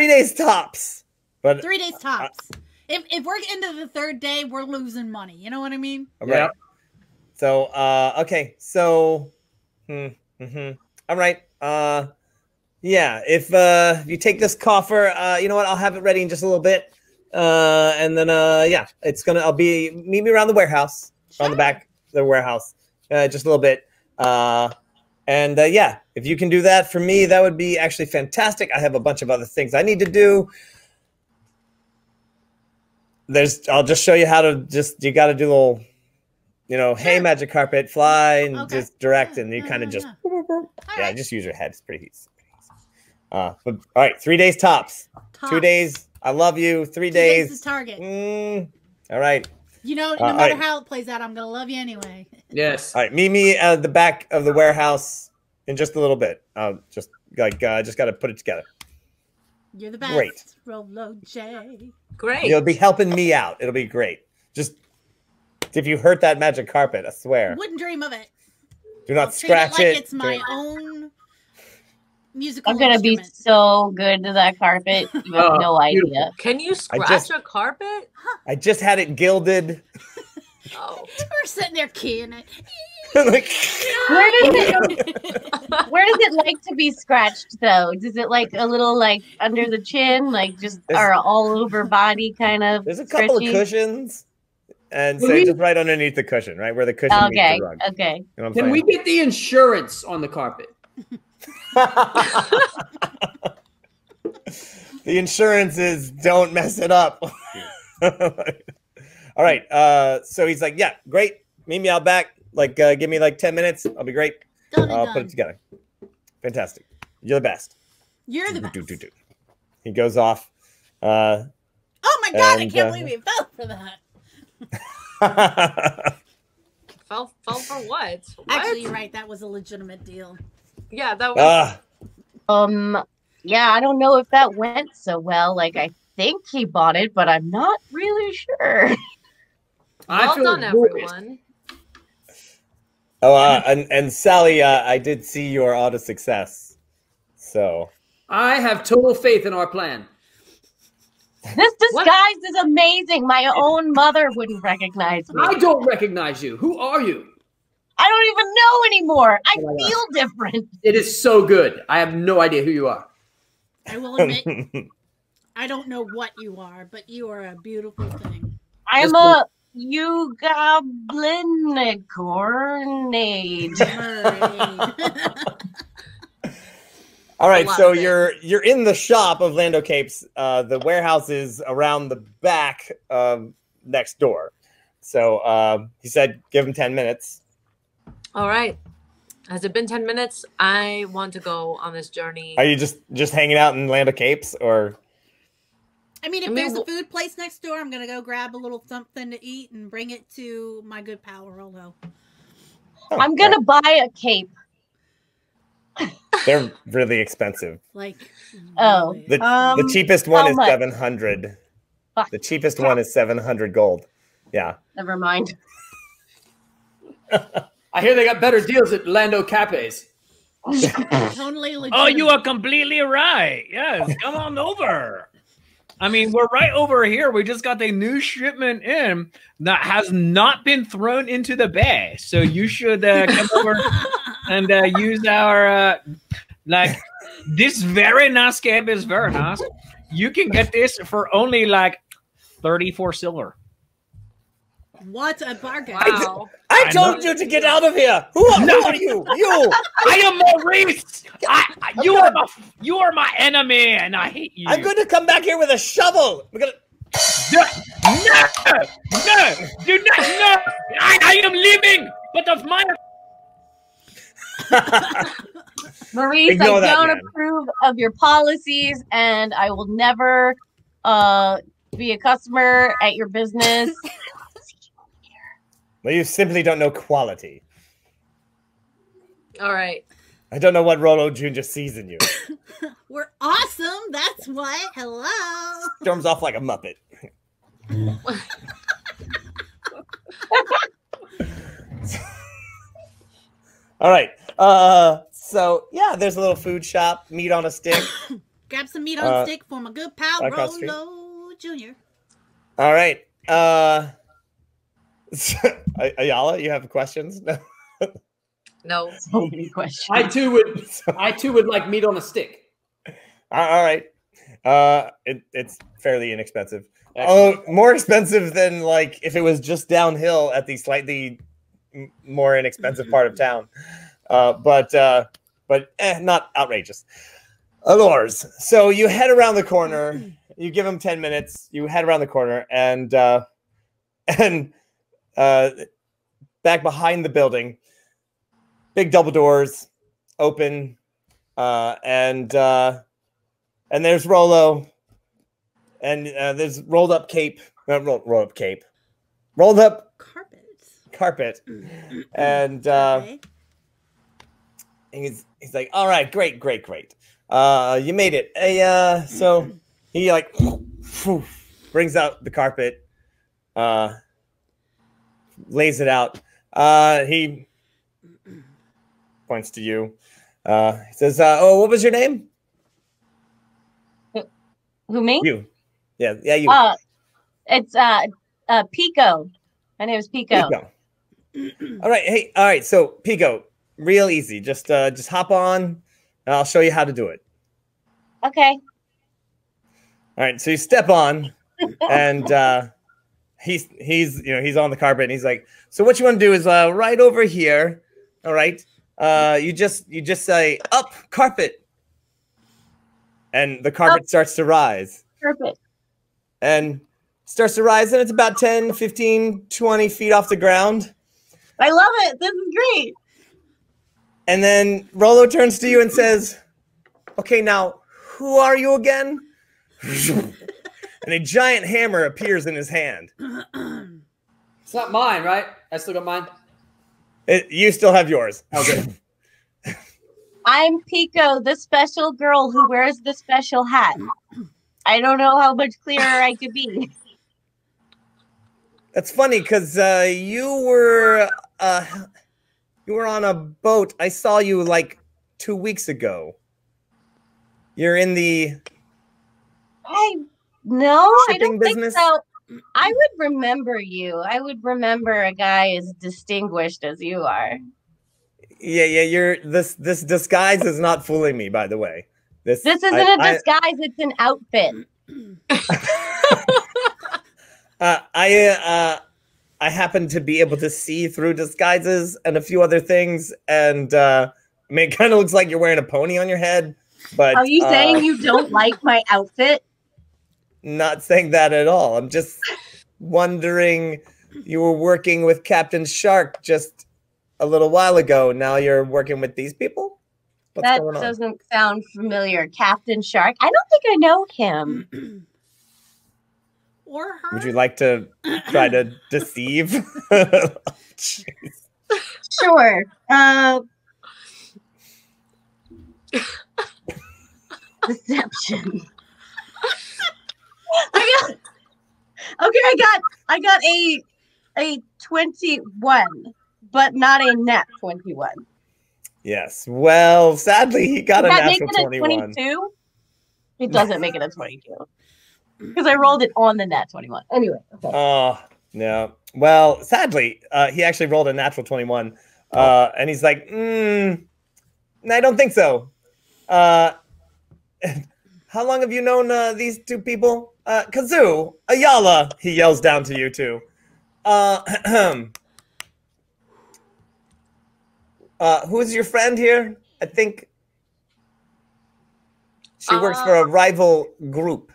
days tops. But 3 days tops. If we're into the 3rd day, we're losing money. You know what I mean? All Yeah. right. So, okay. So, all right. Yeah. If you take this coffer, you know what? I'll have it ready in just a little bit. And then, yeah, meet me around the warehouse, on the back of the warehouse, just a little bit. And yeah, if you can do that for me, that would be actually fantastic. I have a bunch of other things I need to do. I'll just show you how to you got to do a little, hey, magic carpet, fly, and Okay. just direct, Yeah, and you yeah, kind of yeah, just, yeah. yeah, right. just use your head. It's pretty easy. But all right, 3 days tops. 2 Tops. days. I love you. 3 2 days days. is target. All right. You know, no all matter right. how it plays out, I'm gonna love you anyway. Yes. All right. Meet me at the back of the warehouse in just a little bit. Just got to put it together. You're the best. Great. Rolo J. Great. You'll be helping me out. It'll be great. Just if you hurt that magic carpet, I swear. Wouldn't dream of it. Do not I'll treat scratch it it. like it's my own musical I'm gonna be instrument. so good to that carpet. You have Oh, no idea. beautiful. Can you scratch just- a carpet? I just had it gilded. Oh. We're sitting there keying it. Like, Where does it like to be scratched though? Does it like a little like under the chin, like just or all over body kind of? there's a couple scratchy? of cushions, and say just right underneath the cushion, right where the cushion meets Okay, the rug. okay. You know what I'm Can saying? we get the insurance on the carpet? The insurance is don't mess it up. All right. So he's like, yeah, great. Meet me out back. Like, give me like 10 minutes. I'll be great. Done and I'll done. put it together. Fantastic. You're the best. You're the best. He goes off. Oh my god, I And, can't believe you fell for that. Fell for what? Actually, you're right. That was a legitimate deal. Yeah, that was. Yeah, I don't know if that went so well. Like, I think he bought it, but I'm not really sure. Well done, everyone. Oh, and Sally, I did see your auto success. So I have total faith in our plan. This disguise is amazing. My own mother wouldn't recognize me. I don't recognize you. Who are you? I don't even know anymore. I feel different. It is so good. I have no idea who you are. I will admit, I don't know what you are, but you are a beautiful thing. I'm a Ugoblinicornade. all right, so you're in the shop of Lando Capes. The warehouse is around the back next door. So he said give him 10 minutes. All right. Has it been 10 minutes? I want to go on this journey. Are you just hanging out in Land of Capes, or? I mean, if there's a food place next door, I'm gonna go grab a little something to eat and bring it to my good pal Rolo. Oh, I'm gonna buy a cape. They're really expensive. Like, the cheapest one is much? 700. The cheapest one is 700 gold. Yeah. Never mind. I hear they got better deals at Lando Capes. Totally legit. Oh, you are completely right. Yes, come on over. I mean, we're right over here. We just got the new shipment in that has not been thrown into the bay. So you should come over and use our, like, this very nice cape is very nice. You can get this for only like 34 silver. What a bargain. Wow. I told you to get out of here. Who are you? You. I am Maurice. You are my enemy, and I hate you. I'm going to come back here with a shovel. We're gonna. No, do not. No, I am leaving, but of my. Maurice, Ignore I that, don't man. approve of your policies, and I will never be a customer at your business. Well, you simply don't know quality. All right. I don't know what Rolo Jr. sees in you. We're awesome. That's what. Hello. Storms off like a Muppet. All right. So yeah, there's a little food shop, meat on a stick. Grab some meat on a stick for my good pal across the street. Rolo Jr. All right. Ayala, you have questions? No. No. So many questions. I too would like meat on a stick. All right. It's fairly inexpensive. Oh, more expensive than like if it was just downhill at the slightly more inexpensive part of town. But not outrageous. Allures. So you head around the corner. You give them 10 minutes. You head around the corner and back behind the building, big double doors open, and there's Rolo, and there's rolled up carpet, and Okay. he's like, all right, great, you made it. So he like brings out the carpet, lays it out. He points to you. He says, "Oh, what was your name?" Who, me? You. Yeah, you. It's Pico. My name is Pico. All right. So Pico, real easy. Just hop on, and I'll show you how to do it. Okay. All right. So you step on, and he's on the carpet, and he's like, "So what you want to do is right over here. All right. You just say up carpet." And the carpet starts to rise. Perfect. And starts to rise, and it's about 10, 15, 20 feet off the ground. I love it. This is great. And then Rolo turns to you and says, "Okay, now, who are you again?" And a giant hammer appears in his hand. It's not mine, right? I still got mine. You still have yours. Okay. I'm Pico, the special girl who wears the special hat. I don't know how much clearer I could be. That's funny because you were on a boat. I saw you like 2 weeks ago. You're in the No, I shipping don't business? think so. I would remember you. I would remember a guy as distinguished as you are. Yeah. You're this disguise is not fooling me. By the way, This isn't a disguise; it's an outfit. I happen to be able to see through disguises and a few other things, and I mean, it kind of looks like you're wearing a pony on your head. But are you saying you don't like my outfit? Not saying that at all. I'm just wondering. You were working with Captain Shark just a little while ago. Now you're working with these people? What's That going on? doesn't sound familiar. Captain Shark? I don't think I know him. Or her. Would you like to try to deceive? Sure. Deception. I got a 21, but not a nat 21. Yes. Well, sadly, he got a Does that make natural it a 21. 22? It doesn't make it a 22. Because I rolled it on the nat 21. Anyway. Okay. Oh, no. Well, sadly, he actually rolled a natural 21. And he's like, I don't think so. How long have you known these two people? Kazoo, Ayala, he yells down to you two. Who's your friend here? I think she works for a rival group.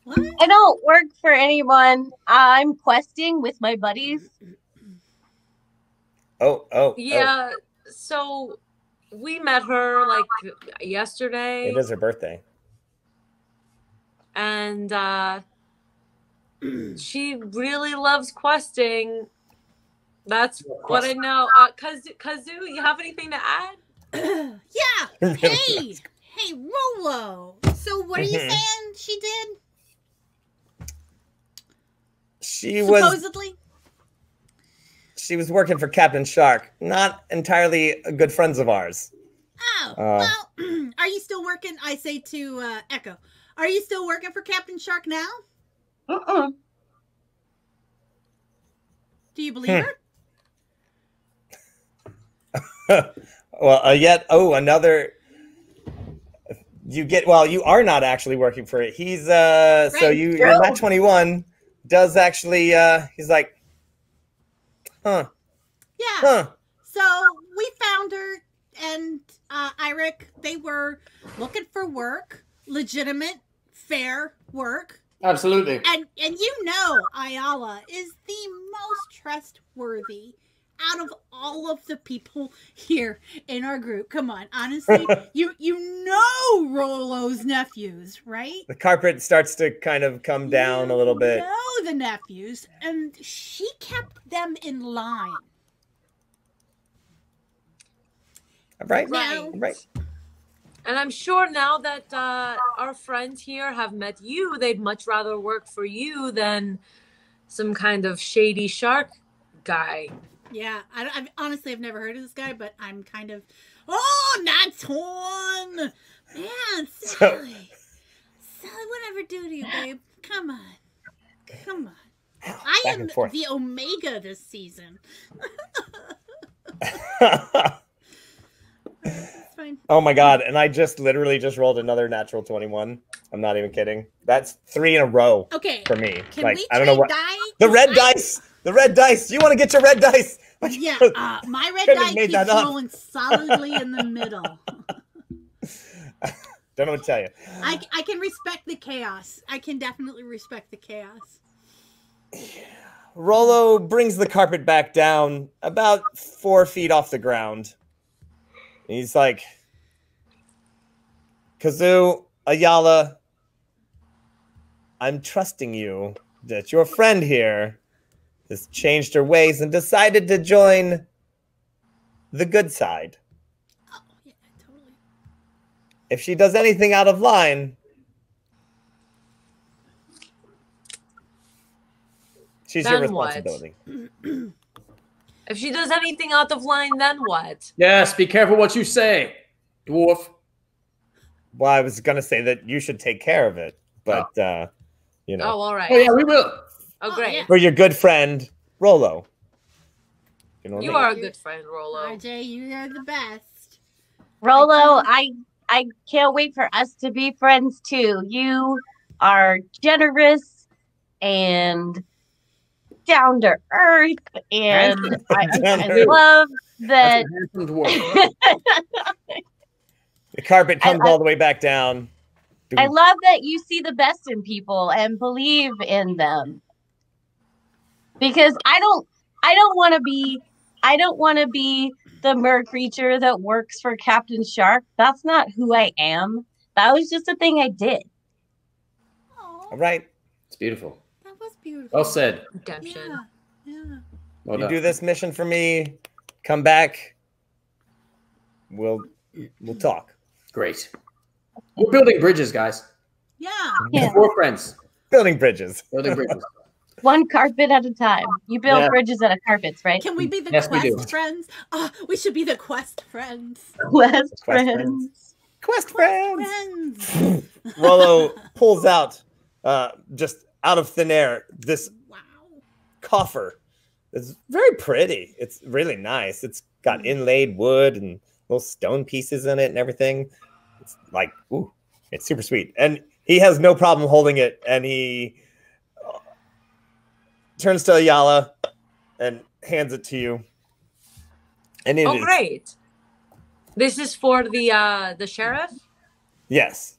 What? I don't work for anyone. I'm questing with my buddies. Yeah, so we met her like yesterday. It is her birthday. And she really loves questing. That's what I know. Kazoo, you have anything to add? Yeah. Hey, Rolo. So what are you saying she did? She Supposedly? was working for Captain Shark. Not entirely good friends of ours. Oh, well, are you still working? I say to Echo, are you still working for Captain Shark now? Do you believe her? Well, another. You are not actually working for it. He's so you're not 21. Does actually he's like, huh? Yeah. Huh. So we found her and Eric. They were looking for work, legitimate, fair work. Absolutely. And you know Ayala is the most trustworthy out of all of the people here in our group. Come on, honestly, you know Rolo's nephews, right? The carpet starts to kind of come down a little bit. Know the nephews, and she kept them in line. Right. Right. And I'm sure now that our friends here have met you, they'd much rather work for you than some kind of shady shark guy. Yeah, I've honestly never heard of this guy, but I'm kind of. Oh, Nat21! Man, Sally. Sally, whatever do to you, babe? Come on. I am the Omega this season. It's fine. Oh my god! And I literally just rolled another natural 21. I'm not even kidding. That's 3 in a row. Okay. For me, Can like we I don't know what die? the red dice. The red dice. You want to get your red dice? Yeah, my red die keeps rolling solidly in the middle. Don't know what to tell you. I can respect the chaos. I can definitely respect the chaos. Rolo brings the carpet back down about 4 feet off the ground. He's like, Kazoo, Ayala, I'm trusting you that your friend here has changed her ways and decided to join the good side. Oh, yeah, totally. If she does anything out of line, she's your Then what? responsibility. If she does anything out of line, then what? Yes, be careful what you say, dwarf. Well, I was going to say that you should take care of it, but, you know. Oh, all right. Oh, yeah, we will. Oh, great. yeah. For your good friend, Rolo. You know what I You mean? are a good friend, Rolo. RJ, you are the best. Rolo, I can't wait for us to be friends too. You are generous and down to earth, and I love that. Handsome dwarf. The carpet comes all the way back down. I love that you see the best in people and believe in them. Because I don't want to be the mer creature that works for Captain Shark. That's not who I am. That was just a thing I did. Oh, All right. It's beautiful. that was beautiful. Well said. Redemption. Yeah. Well You done. do this mission for me, come back. We'll talk. Great. We're building bridges, guys. Yeah. Yeah. Gorefriends. Building bridges. Building bridges. One carpet at a time. You build Yeah. bridges out of carpets, right? Can we be the Yes, we do. quest friends? Oh, we should be the quest friends. Quest friends. friends. Quest friends. Friends. Rollo pulls out, just out of thin air, this Wow. coffer. It's very pretty. It's really nice. It's got inlaid wood and little stone pieces in it and everything. It's like, ooh, it's super sweet. And he has no problem holding it. And he turns to Ayala and hands it to you. And it Oh, is- great. This is for the sheriff. Yes,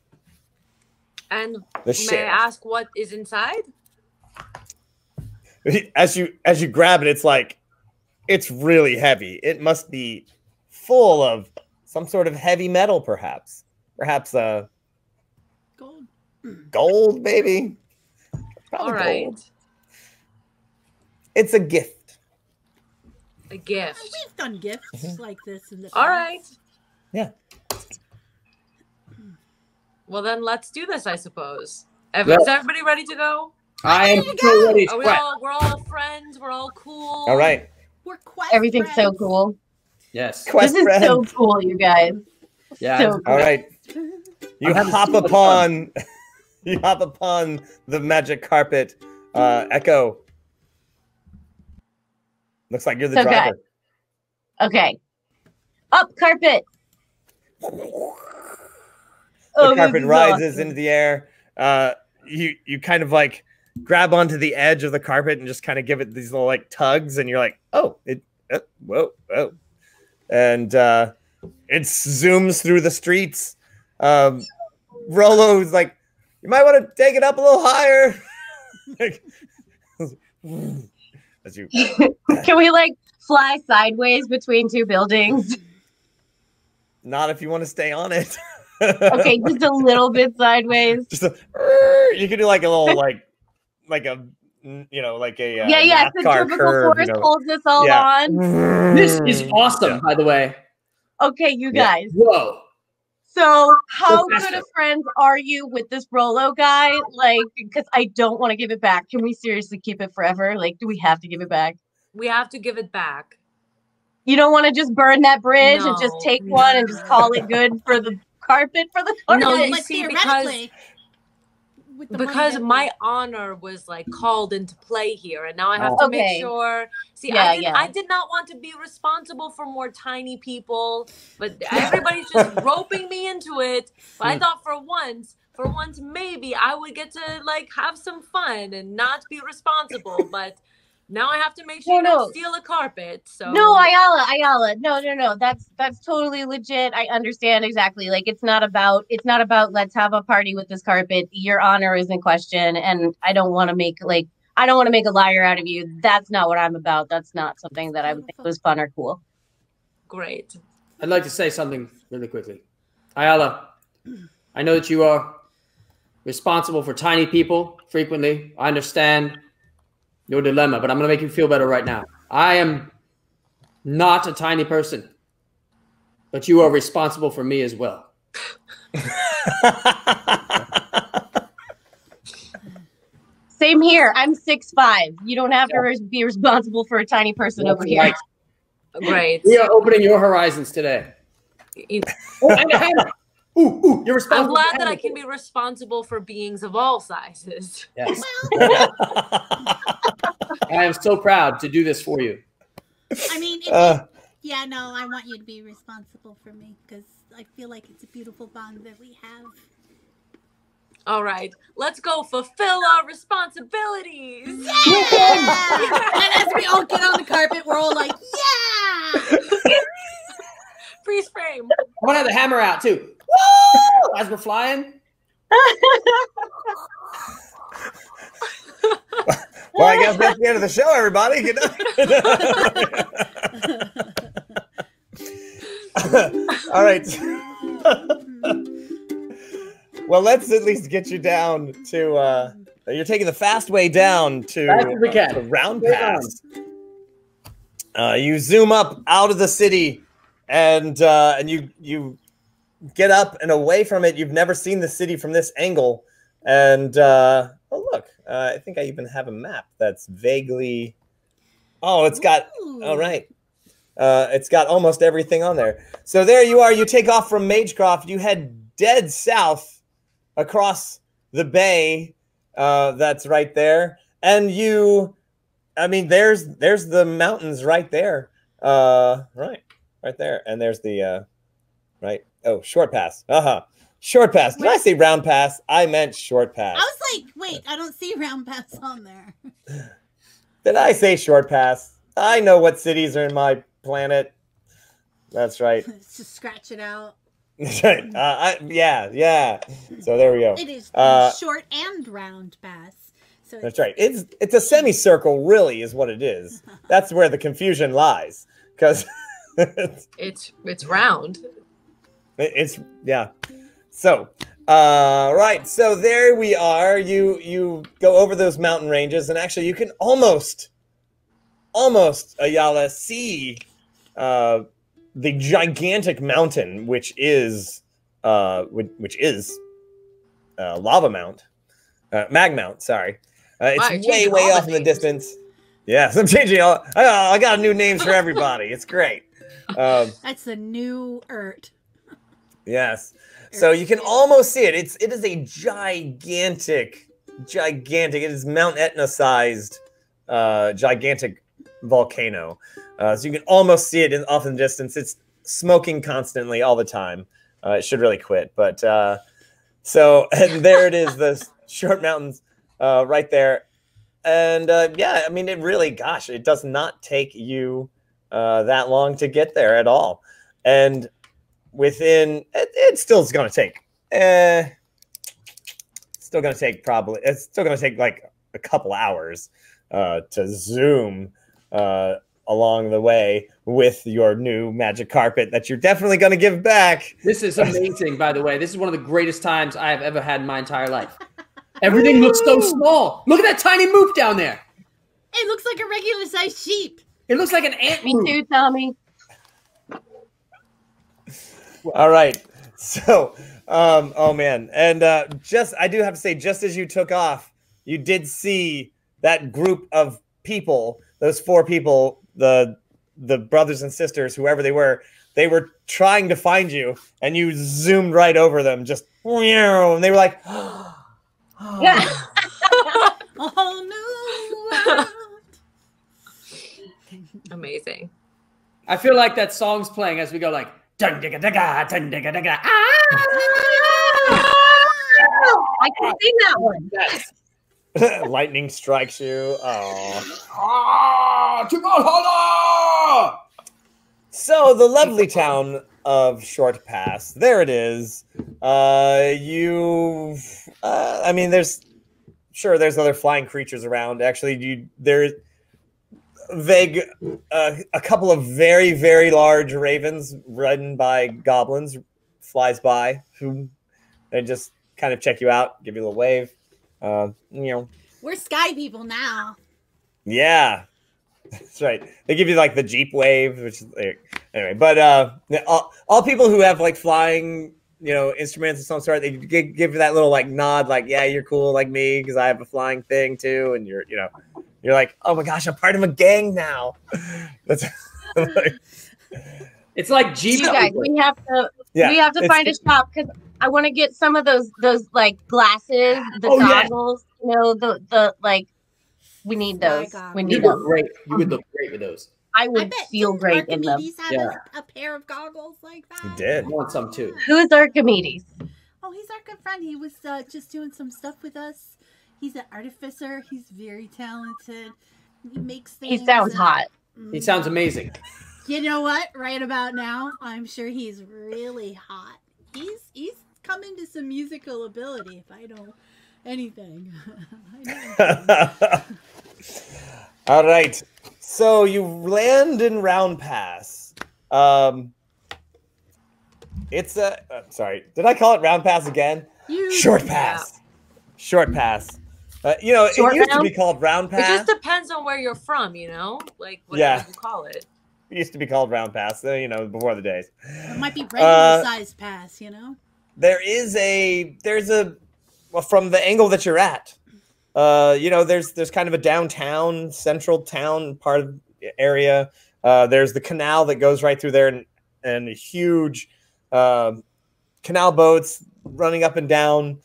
And the may I sheriff. ask what is inside? As you grab it, it's like, it's really heavy. It must be full of some sort of heavy metal, perhaps Gold. gold, maybe. Probably All right. gold. It's a gift. A gift. We've done gifts like this in the past. All right. Yeah. Well, then let's do this, I suppose. Yes. Is everybody ready to go? I am so ready to quack. We're all friends. We're all cool. All right. We're quest Everything's so friends. cool. Yes. Quest This is friend. so cool, you guys. Yeah. So cool. All right. You I'm having hop so much upon the magic carpet. Echo. Looks like you're the So good. driver. Okay. Up carpet. The Oh, carpet this is rises awesome. into the air. You kind of like grab onto the edge of the carpet and just kind of give it these little like tugs, and you're like, oh, whoa, and it zooms through the streets. Rolo's like, you might want to take it up a little higher. Like, as you, Can we like fly sideways between two buildings? not if you want to stay on it. Okay, just a little bit sideways. Just you could do like a little like a like a Yeah. NASCAR Centrifugal curve, force holds this all Yeah. on. This is awesome, Yeah. by the way. Okay, you Yeah. guys. Whoa. So, how Professor. good of friends are you with this Rolo guy? Like, because I don't want to give it back. Can we seriously keep it forever? Like, do we have to give it back? We have to give it back. You don't want to just burn that bridge and just No. take one and just call it good for the carpet for the carpet? No, No, you but see, theoretically, with the money Because that my honor was like called into play here, and now I have to Okay. make sure. See, Yeah, I did not want to be responsible for more tiny people, but everybody's just roping me into it. But I thought for once maybe I would get to like have some fun and not be responsible. But now I have to make sure you No. don't steal a carpet. So No, Ayala. No. That's totally legit. I understand exactly. Like it's not about let's have a party with this carpet. Your honor is in question, and I don't want to make a liar out of you. That's not what I'm about. That's not something that I would think was fun or cool. great. I'd like to say something really quickly. Ayala, I know that you are responsible for tiny people frequently. I understand. your dilemma, but I'm going to make you feel better right now. I am not a tiny person, but you are responsible for me as well. Same here. I'm 6'5". You don't have to be responsible for a tiny person over here. Right. We are opening your horizons today. Oh, and a hammer. Ooh, you're responsible. I'm glad that I can be responsible for beings of all sizes. Yes. I am so proud to do this for you. I mean, yeah, no, I want you to be responsible for me because I feel like it's a beautiful bond that we have. All right, let's go fulfill our responsibilities. Yeah! And as we all get on the carpet, we're all like, yeah! Freeze frame. I'm going to have the hammer out too. Woo! As we're flying. Well, I guess that's the end of the show, everybody. Good night. All right. Well, let's at least get you down to. You're taking the fast way down to Round Pass. You zoom up out of the city, and you get up and away from it. You've never seen the city from this angle, and oh look, I think I even have a map that's vaguely. Oh, it's got. All right. It's got almost everything on there. So there you are. You take off from Magecroft. You head dead south across the bay. That's right there. And there's the mountains right there. Right there. And there's the, right. Oh, Short Pass. Short Pass. Did I say Round Pass? I meant Short Pass. I was like, wait, I don't see Round Pass on there. Did I say Short Pass? I know what cities are in my planet. That's right. Let's just scratch it out. That's right. Yeah. So there we go. It is short and round pass. So that's right. It's a semicircle, really, is what it is. That's where the confusion lies, because it's round. It's yeah. So right. So there we are. You go over those mountain ranges, and actually, you can almost Ayala see the gigantic mountain, which is Lava Mount, Mag Mount. Sorry, it's way off in the distance. Yes, I'm changing. I got new names for everybody. It's great. That's the new Ert. Yes, so you can almost see it. It is a gigantic. It is Mount Etna sized, gigantic volcano. So you can almost see it off in the distance. It's smoking constantly all the time. It should really quit. But and there it is, the short mountains right there. And yeah, I mean, it really, gosh, it does not take you that long to get there at all. And it's still going to take, it's still going to take like a couple hours to zoom along the way with your new magic carpet that you're definitely going to give back. This is amazing, by the way. This is one of the greatest times I have ever had in my entire life. Everything looks so small. Look at that tiny moop down there. It looks like a regular sized sheep. It looks like an ant. Me too, Tommy. All right. So, oh man. And I do have to say, just as you took off, you did see that group of people, those 4 people, the brothers and sisters, whoever they were trying to find you, and you zoomed right over them, just, and they were like, Yeah. Oh no. Amazing. I feel like that song's playing as we go like, dun digga digga, dun digga digga. I can sing that one. Yes. lightning strikes you. So the lovely town of Short Pass, there it is. I mean, there's other flying creatures around. Actually, there's a couple of very, very large ravens ridden by goblins flies by, who they just kind of check you out, give you a little wave. We're sky people now. Yeah, that's right. They give you like the Jeep wave, which is anyway. But all people who have like flying, instruments of some sort, they give that little like nod, like, yeah, you're cool like me because I have a flying thing too, and you're like, oh my gosh, I'm part of a gang now. That's it's like Jeep. You guys, we have to find a shop because I want to get some of those like glasses, the goggles. The like. We need those. We need them. Great. You would look great with those. I would feel great in them. Archimedes have a pair of goggles like that. He did. I want some too. Who's Archimedes? Oh, he's our good friend. He was just doing some stuff with us. He's an artificer. He's very talented. He makes things. He sounds hot. He sounds amazing. You know what? Right about now, I'm sure he's really hot. He's come into some musical ability, if I know anything. All right. So you land in Round Pass. It's a sorry. Did I call it Round Pass again? Short Pass. Yeah. Short Pass. It used to be called Round Pass. It just depends on where you're from, like whatever you call it. It used to be called Round Pass, before the days. It might be regular sized pass, There's a from the angle that you're at, there's kind of a downtown, central town part of the area. There's the canal that goes right through there, and huge canal boats running up and down,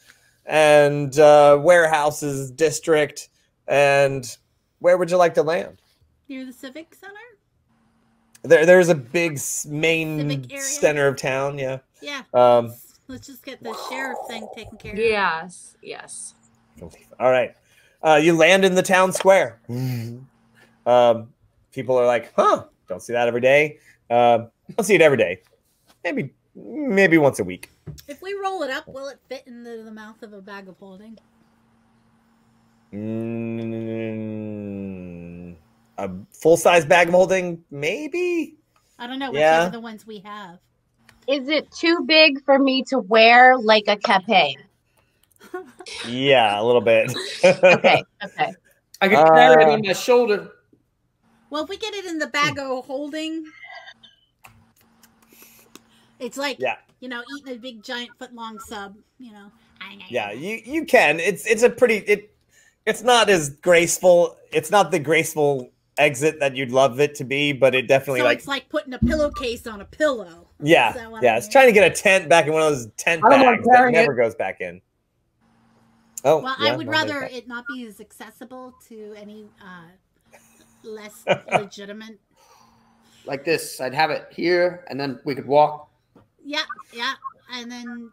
and warehouses district. And where would you like to land? Near the Civic Center? There's a big main center of town, yeah. Yeah. Let's just get the sheriff thing taken care of. Yes. All right. You land in the town square. People are like, don't see that every day. Don't see it every day. Maybe once a week. If we roll it up, will it fit into the mouth of a bag of holding? A full-size bag of holding, maybe? I don't know. Whichever the ones we have. Is it too big for me to wear like a cape? Yeah, a little bit. Okay. I can carry it on my shoulder. Well, if we get it in the bag of holding, it's like, eating a big giant foot-long sub, Yeah, you can. It's not as graceful. It's not the graceful exit that you'd love it to be, but it definitely it's like putting a pillowcase on a pillow. Yeah. It's trying to get a tent back in one of those tent bags that never goes back in. Oh, well, I would rather it not be as accessible to any less legitimate. Like this, I'd have it here, and then we could walk. Yeah, and then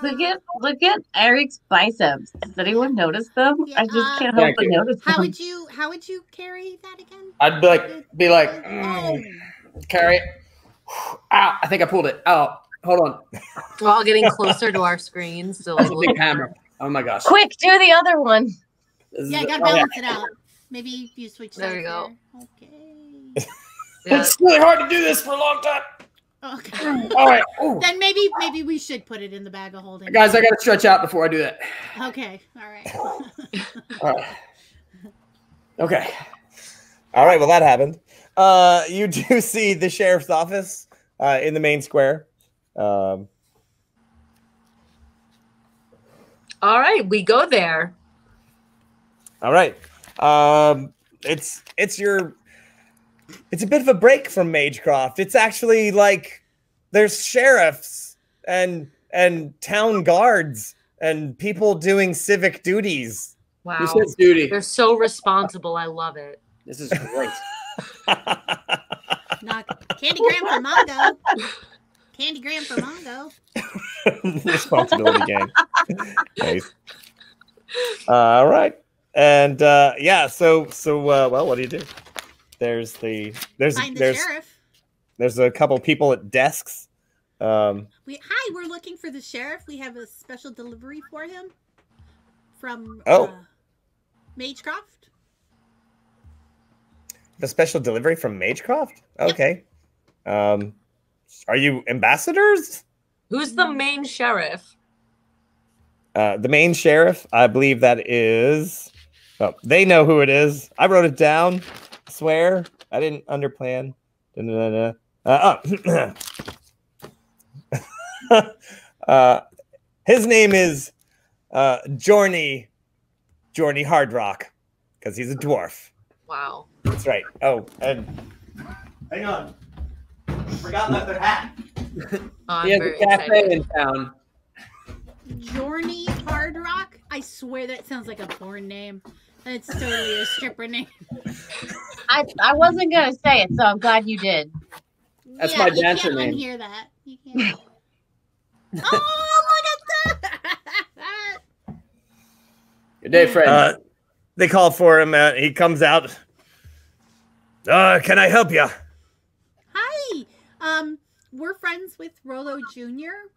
Look at Eric's biceps. Does anyone notice them? Yeah, I just can't help but notice them. How would you carry that again? I'd be like, carry it. Ow! I think I pulled it. Oh, hold on. We're all getting closer to our screens. So That's a big hammer. Oh my gosh! Quick, do the other one. Yeah, I gotta balance it out. Maybe you switch. There you go. Okay. It's really hard to do this for a long time. Okay. All right. Ooh. Then maybe we should put it in the bag of holding. Guys, I gotta stretch out before I do that. Okay. All right. All right. Okay. All right. Well, that happened. You do see the sheriff's office in the main square. All right, we go there. All right. It's a bit of a break from Magecroft. It's actually like there's sheriffs and town guards and people doing civic duties. Wow. Who says duty? They're so responsible. I love it. This is great. Candygram for Mongo. Candygram for Mongo. Responsibility gang. Nice. All right. And so well, what do you do? There's sheriff. There's a couple people at desks. We're looking for the sheriff. We have a special delivery for him from Magecroft. The special delivery from Magecroft? Okay. Yep. Are you ambassadors? Who's the main sheriff? The main sheriff, I believe that is Oh, they know who it is. I wrote it down. I swear. I didn't underplan. His name is Jorny Hardrock, because he's a dwarf. Wow. That's right. Oh, and hang on. Forgot another hat. I'm He has very a cafe excited. in town. Jorny Hard Rock. I swear that sounds like a porn name. That's totally a stripper name. I wasn't gonna say it, so I'm glad you did. That's my you dancer can't name. unhear that. You can't. Oh, look at that! Good day, friend. They call for him. He comes out. Can I help you? Hi. We're friends with Rolo Jr.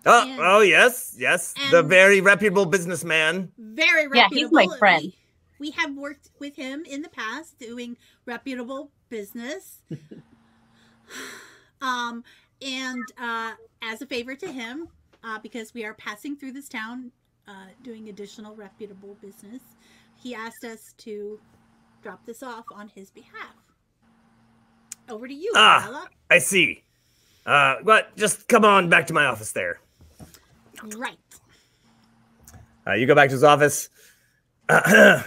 Oh, yes. The And- very reputable businessman. Very Yeah, reputable. he's my friend. We have worked with him in the past doing reputable business. And as a favor to him, because we are passing through this town doing additional reputable business, he asked us to drop this off on his behalf. Over to you, Bella. I see. But just come on back to my office there. Right. You go back to his office. Sorry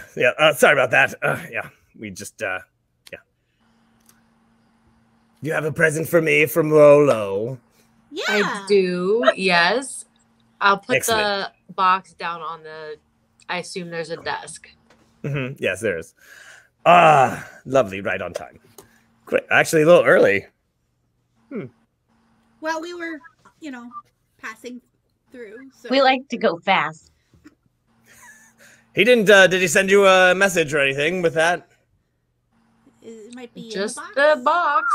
about that. We just, You have a present for me from Rolo. Yeah. I do, yes. I'll put Excellent. the box down on the, I assume there's a desk. Mm-hmm. Yes, there is. Lovely, right on time. Quick, actually, a little early. Well, we were, passing through. So We like to go fast. He didn't, did he send you a message or anything with that? it might be Just in the box.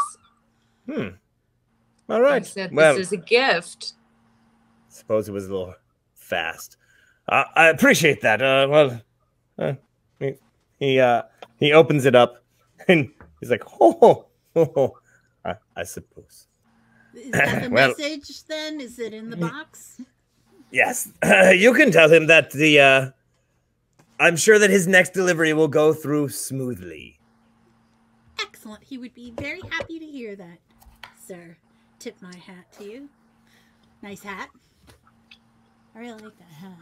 the box. All I right. said Well, this is a gift. suppose it was a little fast. I appreciate that. He opens it up and he's like, I suppose. Is that the Well- message then? Is it in the box? Yes, you can tell him that I'm sure that his next delivery will go through smoothly. Excellent. He would be very happy to hear that, sir. Tip my hat to you. Nice hat. I really like that hat.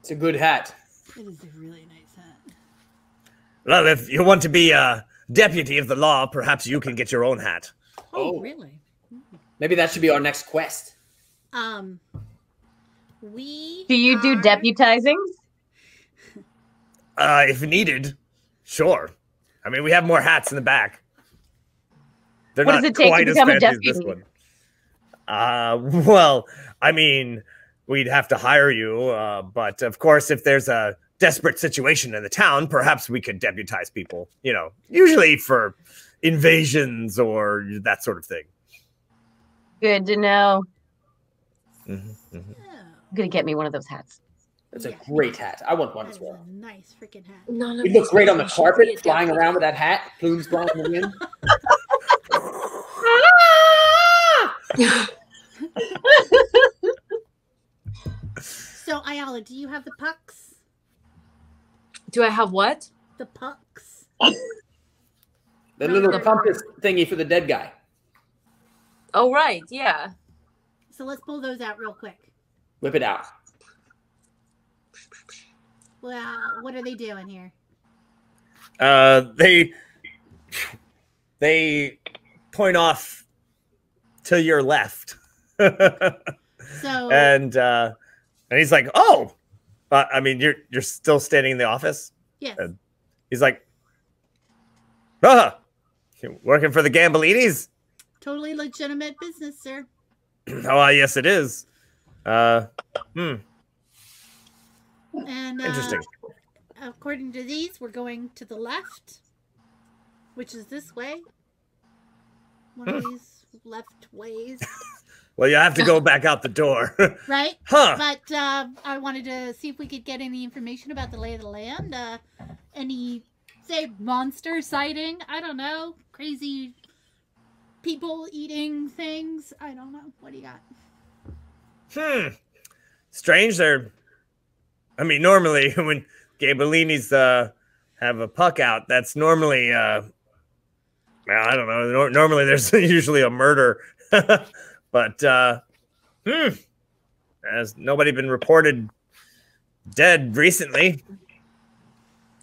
It's a good hat. It is a really nice hat. Well, if you want to be a deputy of the law, perhaps you can get your own hat. Oh, really? Maybe that should be our next quest. We Do you do are- deputizing? If needed, sure. I mean, we have more hats in the back. They're What not does it take to quite as become a fancy as this deputy? one. Well, I mean, we'd have to hire you, but of course, if there's a desperate situation in the town, perhaps we could deputize people, usually for invasions or that sort of thing. Good to know. Mhm. Oh, I'm gonna get me one of those hats. That's a Yeah. great hat. I want one that as is well. a nice freaking hat. None of It looks these great on the people should be a carpet, flying deputy. around with that hat, plumes blowing in the wind. So, Ayala, do you have the pucks? Do I have what? The pucks? The little compass thingy for the dead guy. Oh, right. Yeah. So let's pull those out real quick. Whip it out. Well, what are they doing here? They point off to your left. So And he's like, "Oh, I mean, you're still standing in the office." yes, He's like, "You working for the Gambolinis?" totally legitimate business, sir. Oh, yes, it is. And Interesting. according to these, we're going to the left, which is this way. One of these left ways, Well, you have to go back out the door, right? huh? But I wanted to see if we could get any information about the lay of the land. Any, say, monster sighting? I don't know. Crazy people eating things? I don't know. What do you got? Strange. I mean, normally when Gambolini's have a puck out, that's normally I don't know. Normally there's usually a murder, but has nobody been reported dead recently?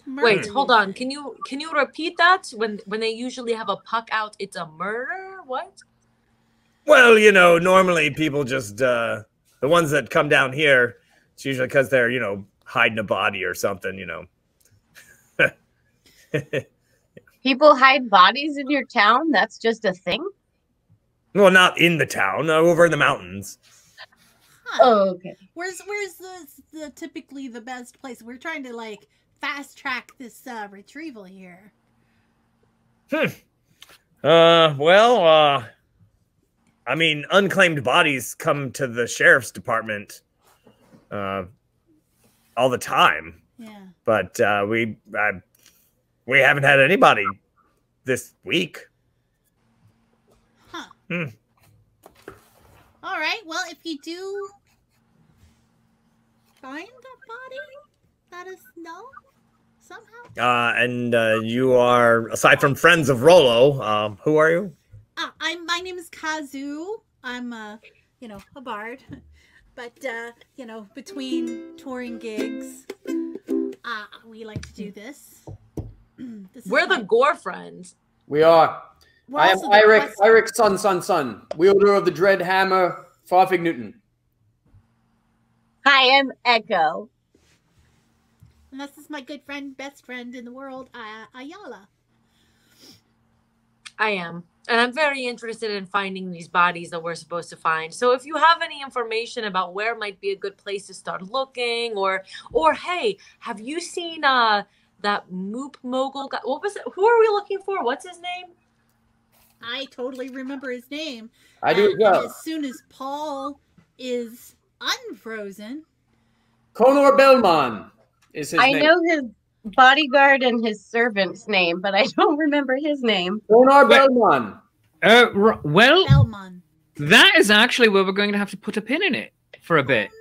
Wait, hold on. Can you repeat that? When they usually have a puck out, it's a murder? What? Well, normally people just the ones that come down here, it's usually because they're hiding a body or something. People hide bodies in your town? That's just a thing? Well, not in the town, over in the mountains. Huh. Oh, okay. Where's the typically the best place? We're trying to like fast track this retrieval here. Well, I mean, unclaimed bodies come to the sheriff's department all the time. Yeah. But we haven't had anybody this week. Huh. All right. Well, if you do find a body, let us know somehow. And you are, aside from friends of Rollo, who are you? My name is Kazu. I'm a bard. But between touring gigs, we like to do this. We're the Gorefriends. We are. I am Eirik, son, wielder of the dread hammer, Farfig Newton. Hi, I'm Echo. And this is my good friend, best friend in the world, Ayala. I am. And I'm very interested in finding these bodies that we're supposed to find. So if you have any information about where might be a good place to start looking, or hey, have you seen that Moop Mogul guy? What was it? Who are we looking for? What's his name? I totally remember his name. I do as well. As soon as Paul is unfrozen. Conor Belmon is his name. I know his bodyguard and his servant's name, but I don't remember his name. Conor Belmon. Well, Belmon. that is actually where we're going to have to put a pin in it for a bit.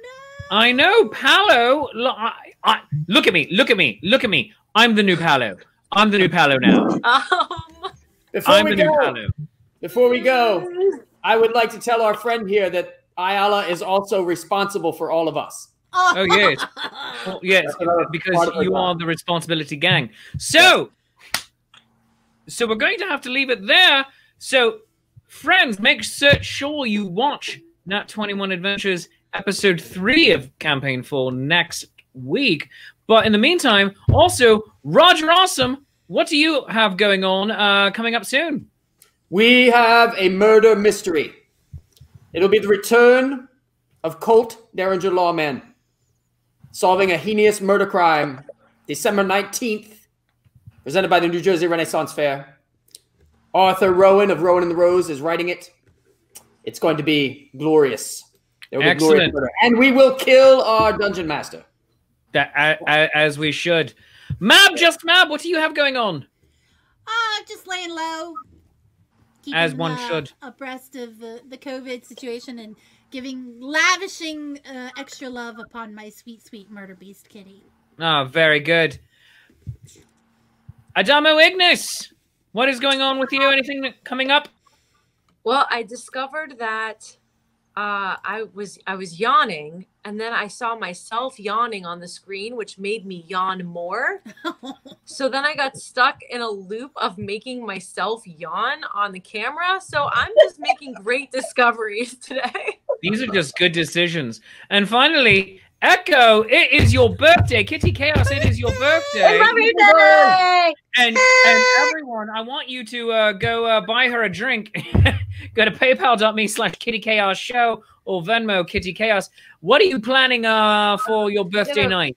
No. I know, Paolo. Look at me. I'm the new Paolo. I'm the new Paolo now. Before we go, I would like to tell our friend here that Ayala is also responsible for all of us. Oh, yes. Well, yes, because you are the responsibility gang. So we're going to have to leave it there. So, friends, make sure you watch Nat21 Adventures episode 3 of Campaign 4 next week. But in the meantime, also, Roger Awesome, what do you have going on coming up soon? We have a murder mystery. It'll be the return of Colt Derringer Lawman, solving a heinous murder crime, December 19th, presented by the New Jersey Renaissance Fair. Arthur Rowan of Rowan and the Rose is writing it. It's going to be glorious. There will be glorious murder. And we will kill our dungeon master. As we should. Mab, what do you have going on? Just laying low. Keeping, as one should. Abreast of the COVID situation and lavishing extra love upon my sweet, sweet murder beast kitty. Oh, very good. Adamo Ignis, what is going on with you? Anything coming up? Well, I discovered that I was yawning, and then I saw myself yawning on the screen, which made me yawn more. So then I got stuck in a loop of making myself yawn on the camera. So I'm just making great discoveries today. These are just good decisions. And finally, Echo, it is your birthday. Kitty Chaos, it is your birthday. Happy birthday! And everyone, I want you to go buy her a drink. Go to paypal.me/Kitty Chaos Show or Venmo Kitty Chaos. What are you planning for your birthday night?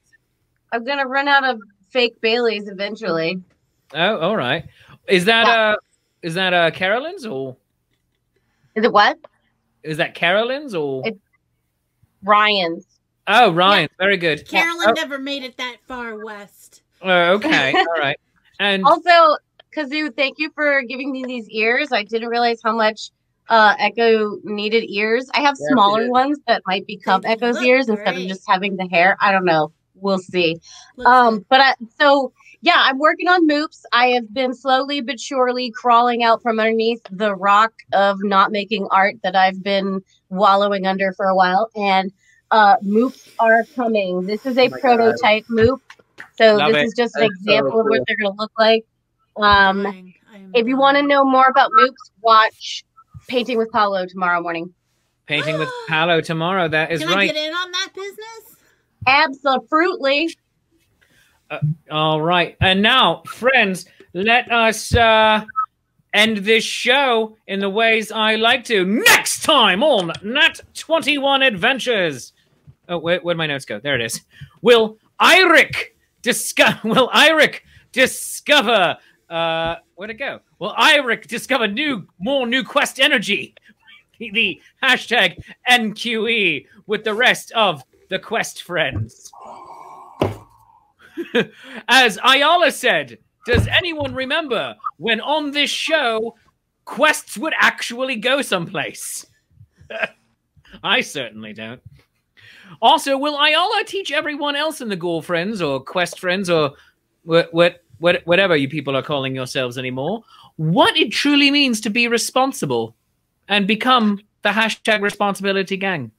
I'm gonna run out of fake Baileys eventually. Oh, all right. Is that Carolyn's or? Is it what? Is that Carolyn's or? It's Ryan's. Oh, Ryan, yeah. Very good. Carolyn never made it that far west. Okay, all right. And also, Kazoo, thank you for giving me these ears. I didn't realize how much Echo needed ears. I have smaller ones that might become Echo's ears instead of just having the hair. I don't know we'll see. Looks good. So yeah, I'm working on moops. I have been slowly but surely crawling out from underneath the rock of not making art that I've been wallowing under for a while. And moops are coming. This is a prototype moop. So Love this it. is just an That's example so of what cool. they're going to look like. Dying. I am If you want to dying. know more about moops, watch Painting with Paulo tomorrow morning. Painting with Paolo tomorrow. That is Can I right. get in on that business? Absolutely. All right. And now, friends, let us end this show in the ways I like to. Next time on Nat21 Adventures. Oh, where'd my notes go? There it is. Will Eirik discover where'd it go? Will Eirik discover more new quest energy? The hashtag NQE with the rest of the quest friends. As Ayala said, does anyone remember when on this show quests would actually go someplace? I certainly don't. Also, will Ayala teach everyone else in the Gorefriends or quest friends or whatever you people are calling yourselves anymore what it truly means to be responsible and become the hashtag responsibility gang?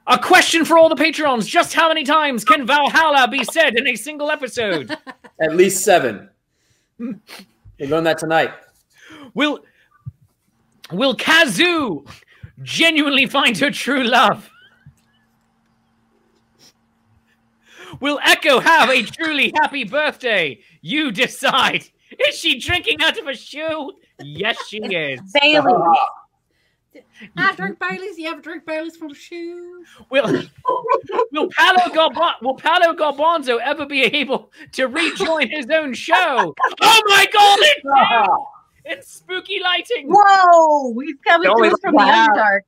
A question for all the patrons. Just how many times can Valhalla be said in a single episode? At least 7. We learned that tonight. Will Kazoo genuinely find her true love? Will Echo have a truly happy birthday? You decide. Is she drinking out of a shoe? Yes, she is. Bailey. I drink Baileys. You ever drink Baileys from shoes? Will Paolo Garbanzo ever be able to rejoin his own show? Oh my God! It's spooky lighting. Whoa! He's coming to us from the Underdark.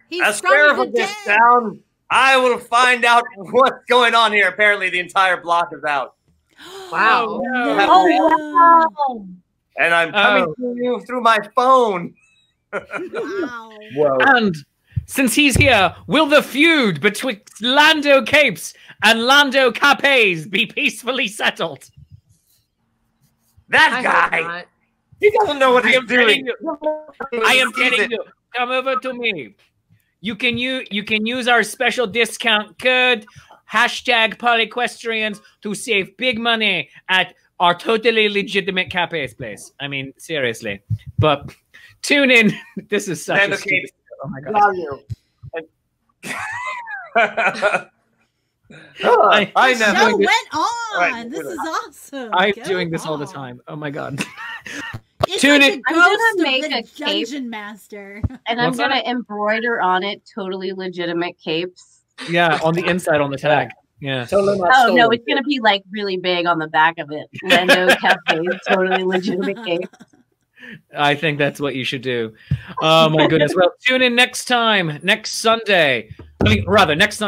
He's As from terrible the this dead. sounds, I will find out what's going on here. Apparently, the entire block is out. Wow. Oh, no. Oh, wow. And I'm coming to you through my phone. Wow. Whoa. And since he's here, will the feud betwixt Lando Capes and Lando Capes be peacefully settled? That I hope guy, not. he doesn't know what he's doing. I am telling you. Come over to me. You can use our special discount code hashtag Polyquestrians to save big money at our totally legitimate Capes place. I mean, seriously. But tune in. This is such Lando a stupid. Capes. Oh my God. Love you. I The show never. went on. Right, This is awesome. I'm Go doing this all the on. time. Oh my God. It's Tune like in. the I'm gonna ghost of make the a cape. Dungeon Master. And I'm What's going that? to embroider on it totally legitimate capes. Yeah, on the inside on the tag. Yeah. Totally not Oh, stolen. no, it's going to be like really big on the back of it. Lando Cafe, totally legitimate cape. I think that's what you should do. Oh my goodness. Well, tune in next time, next Sunday. I mean, rather, next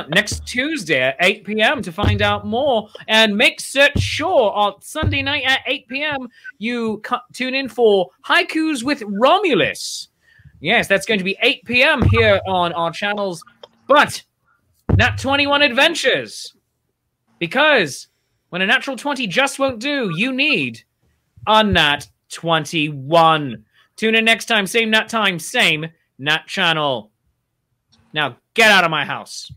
Tuesday at 8 p.m. to find out more. And make sure on Sunday night at 8 p.m. you tune in for Haikus with Romulus. Yes, that's going to be 8 p.m. here on our channels. But Nat21 Adventures. Because when a natural 20 just won't do, you need a Nat21. Tune in next time, same Nat time, same Nat channel. Now, get out of my house.